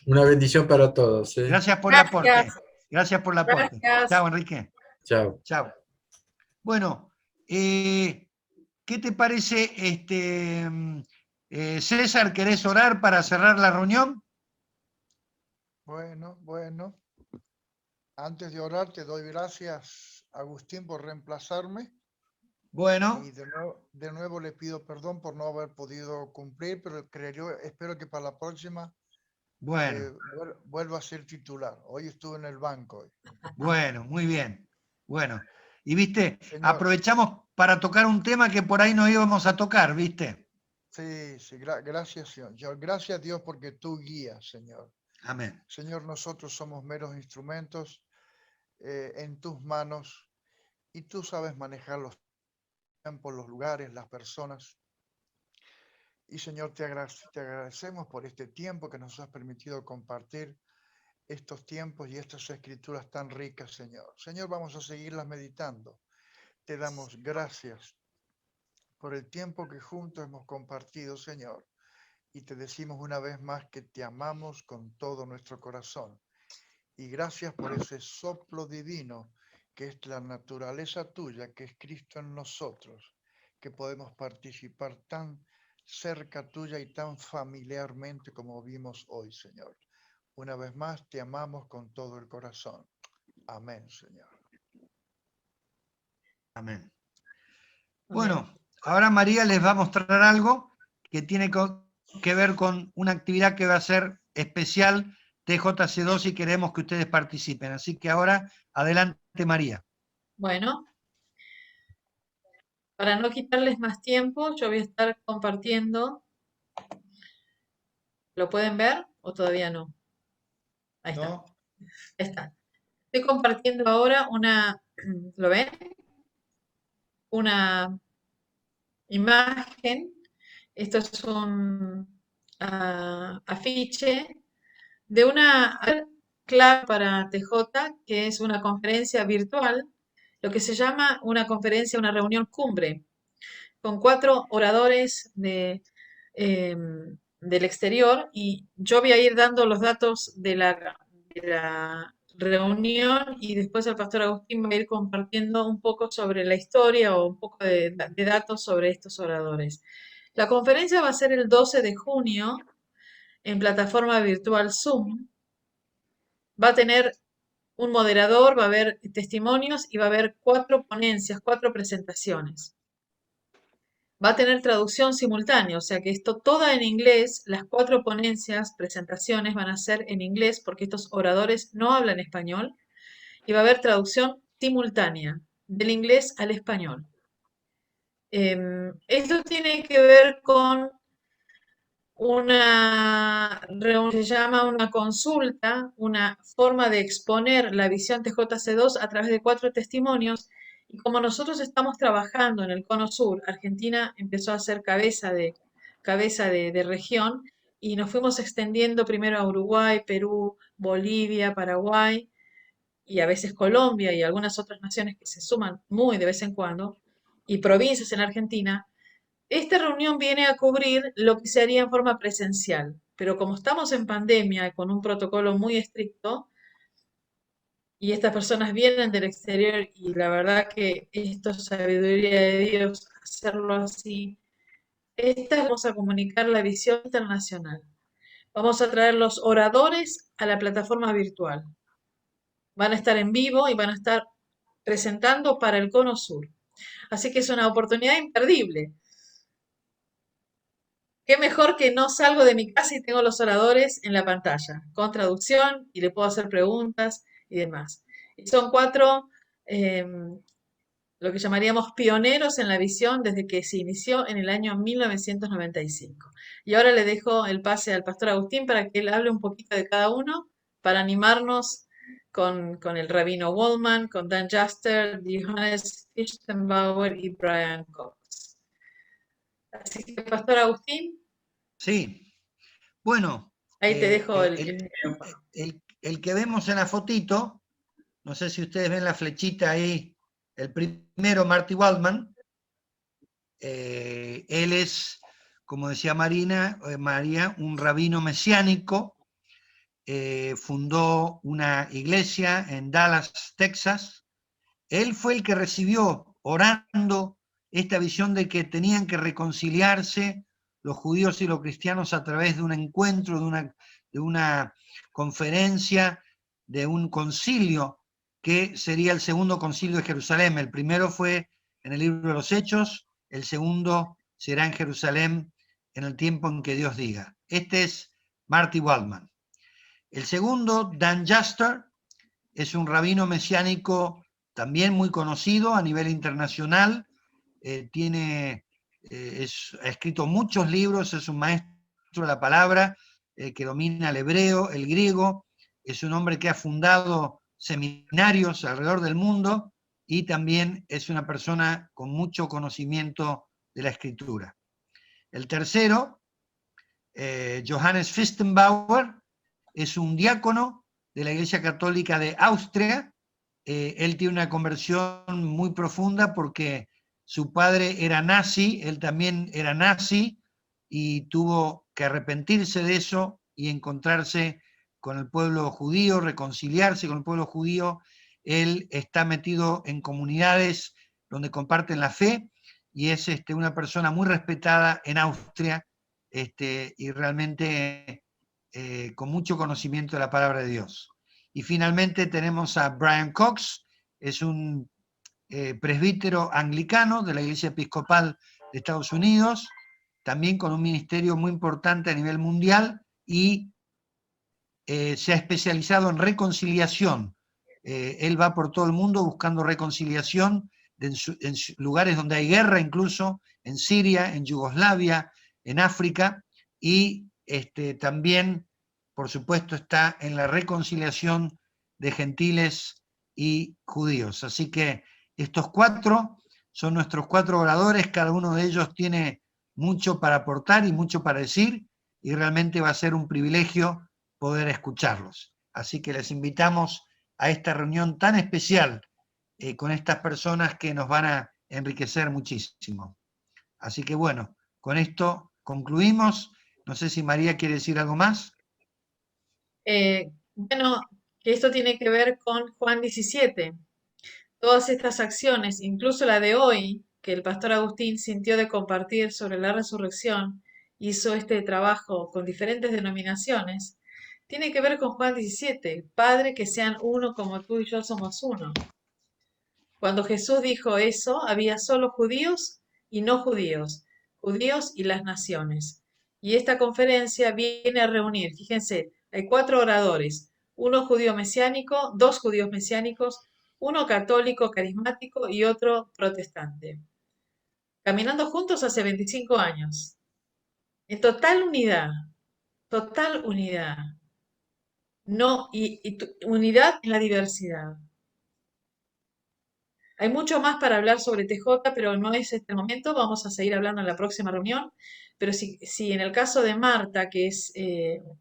una bendición para todos.
gracias por el aporte.
Gracias,
Gracias por el aporte.
gracias.
Chao, Enrique.
Chao.
Chao. Bueno, ¿qué te parece, César? ¿Querés orar para cerrar la reunión?
Bueno. Antes de orar, te doy gracias, Agustín, por reemplazarme.
Bueno,
Y de nuevo le pido perdón por no haber podido cumplir, pero espero que para la próxima
bueno,
vuelva a ser titular. Hoy estuve en el banco.
bueno, muy bien. Bueno, y viste,
Señor,
aprovechamos para tocar un tema que por ahí no íbamos a tocar, ¿viste?
sí, gracias, Señor. Gracias, Dios, porque tú guías, Señor.
Amén.
Señor, nosotros somos meros instrumentos en tus manos y tú sabes manejar los tiempos, los lugares, las personas. Y Señor, te agradecemos por este tiempo que nos has permitido compartir estos tiempos y estas escrituras tan ricas, Señor. Señor, vamos a seguirlas meditando. Te damos gracias por el tiempo que juntos hemos compartido, Señor. Y te decimos una vez más que te amamos con todo nuestro corazón. Y gracias por ese soplo divino que es la naturaleza tuya, que es Cristo en nosotros, que podemos participar tan cerca tuya y tan familiarmente como vimos hoy, Señor. Una vez más, te amamos con todo el corazón. Amén, Señor.
Amén. Bueno, ahora María les va a mostrar algo que tiene que ver con una actividad que va a ser especial TJC2 y queremos que ustedes participen. Así que ahora, adelante María.
Bueno, para no quitarles más tiempo, yo voy a estar compartiendo. ¿Lo pueden ver o todavía no? Ahí está.
¿No?
Ahí está. Estoy compartiendo ahora ¿lo ven? Una imagen. Esto es un afiche de una clave para TJ, que es una conferencia virtual, lo que se llama una conferencia, una reunión cumbre, con 4 oradores del exterior, y yo voy a ir dando los datos de la reunión y después el pastor Agustín va a ir compartiendo un poco sobre la historia o un poco de datos sobre estos oradores. La conferencia va a ser el 12 de junio en plataforma virtual Zoom. Va a tener un moderador, va a haber testimonios y va a haber 4 ponencias, 4 presentaciones. Va a tener traducción simultánea, o sea que esto toda en inglés, las 4 ponencias, presentaciones van a ser en inglés porque estos oradores no hablan español y va a haber traducción simultánea del inglés al español. Esto tiene que ver con una reunión, se llama una consulta, una forma de exponer la visión TJC2 a través de 4 testimonios. Y como nosotros estamos trabajando en el Cono Sur, Argentina empezó a ser cabeza de región y nos fuimos extendiendo primero a Uruguay, Perú, Bolivia, Paraguay y a veces Colombia y algunas otras naciones que se suman muy de vez en cuando. y provincias en Argentina, esta reunión viene a cubrir lo que se haría en forma presencial. Pero como estamos en pandemia con un protocolo muy estricto, y estas personas vienen del exterior y la verdad que esto es sabiduría de Dios, hacerlo así. Vamos a comunicar la visión internacional. Vamos a traer los oradores a la plataforma virtual. Van a estar en vivo y van a estar presentando para el Cono Sur. Así que es una oportunidad imperdible. Qué mejor que no salgo de mi casa y tengo los oradores en la pantalla, con traducción y le puedo hacer preguntas y demás. Y son 4, lo que llamaríamos pioneros en la visión desde que se inició en el año 1995. Y ahora le dejo el pase al pastor Agustín para que él hable un poquito de cada uno, para animarnos con el rabino Waldman, con Dan Juster, Johannes Fichtenbauer y Brian Cox. Así que, pastor Agustín,
Sí, bueno,
ahí te dejo el
el que vemos en la fotito, no sé si ustedes ven la flechita ahí, el primero, Marty Waldman, él es, como decía María, un rabino mesiánico, fundó una iglesia en Dallas, Texas. Él fue el que recibió, orando, esta visión de que tenían que reconciliarse los judíos y los cristianos a través de un encuentro, de una conferencia, de un concilio, que sería el segundo concilio de Jerusalén. El primero fue en el libro de los Hechos, el segundo será en Jerusalén en el tiempo en que Dios diga. Este es Marty Waldman. El segundo, Dan Juster, es un rabino mesiánico también muy conocido a nivel internacional, ha escrito muchos libros, es un maestro de la palabra, que domina el hebreo, el griego, es un hombre que ha fundado seminarios alrededor del mundo y también es una persona con mucho conocimiento de la escritura. El tercero, Johannes Fichtenbauer, es un diácono de la Iglesia Católica de Austria. Él tiene una conversión muy profunda porque su padre era nazi, él también era nazi y tuvo que arrepentirse de eso y encontrarse con el pueblo judío, reconciliarse con el pueblo judío. Él está metido en comunidades donde comparten la fe y es una persona muy respetada en Austria, y realmente con mucho conocimiento de la palabra de Dios. Y finalmente tenemos a Brian Cox, es un presbítero anglicano de la Iglesia Episcopal de Estados Unidos, también con un ministerio muy importante a nivel mundial y se ha especializado en reconciliación. Él va por todo el mundo buscando reconciliación en lugares donde hay guerra, incluso en Siria, en Yugoslavia, en África, y también, por supuesto, está en la reconciliación de gentiles y judíos. Así que estos 4 son nuestros 4 oradores, cada uno de ellos tiene mucho para aportar y mucho para decir, y realmente va a ser un privilegio poder escucharlos. Así que les invitamos a esta reunión tan especial con estas personas que nos van a enriquecer muchísimo. Así que bueno, con esto concluimos. No sé si María quiere decir algo más.
Bueno, que esto tiene que ver con Juan 17. Todas estas acciones, incluso la de hoy, que el pastor Agustín sintió de compartir sobre la resurrección, hizo este trabajo con diferentes denominaciones, tiene que ver con Juan 17, Padre, que sean uno como tú y yo somos uno. Cuando Jesús dijo eso, había solo judíos y no judíos, judíos y las naciones. Y esta conferencia viene a reunir, fíjense, hay 4 oradores, uno judío mesiánico, 2 judíos mesiánicos, uno católico carismático y otro protestante. Caminando juntos hace 25 años. En total unidad, total unidad. No, unidad en la diversidad. Hay mucho más para hablar sobre TJ, pero no es este momento. Vamos a seguir hablando en la próxima reunión. Pero si en el caso de Marta, que es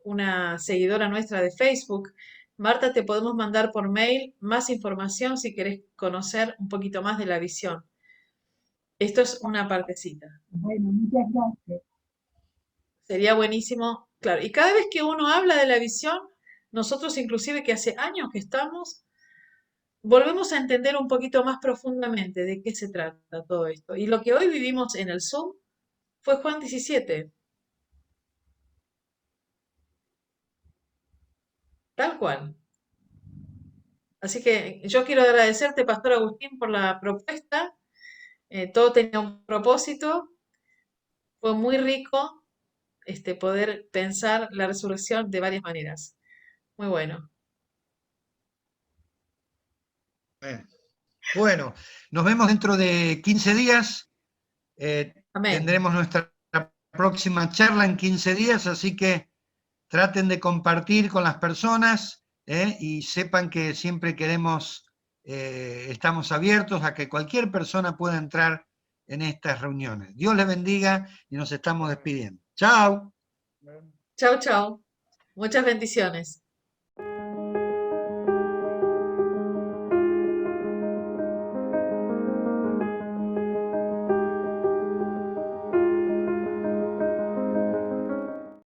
una seguidora nuestra de Facebook, Marta, te podemos mandar por mail más información si querés conocer un poquito más de la visión. Esto es una partecita.
Bueno, muchas gracias.
Sería buenísimo, claro. Y cada vez que uno habla de la visión, nosotros inclusive que hace años que estamos, volvemos a entender un poquito más profundamente de qué se trata todo esto. Y lo que hoy vivimos en el Zoom fue Juan 17, tal cual. Así que yo quiero agradecerte, Pastor Agustín, por la propuesta. Todo tenía un propósito. Fue muy rico poder pensar la resurrección de varias maneras. Muy bueno.
Bueno, nos vemos dentro de 15 días.
Amén.
Tendremos nuestra próxima charla en 15 días, así que traten de compartir con las personas y sepan que siempre estamos abiertos a que cualquier persona pueda entrar en estas reuniones. Dios les bendiga y nos estamos despidiendo. Chao.
Chau, chau. Muchas bendiciones.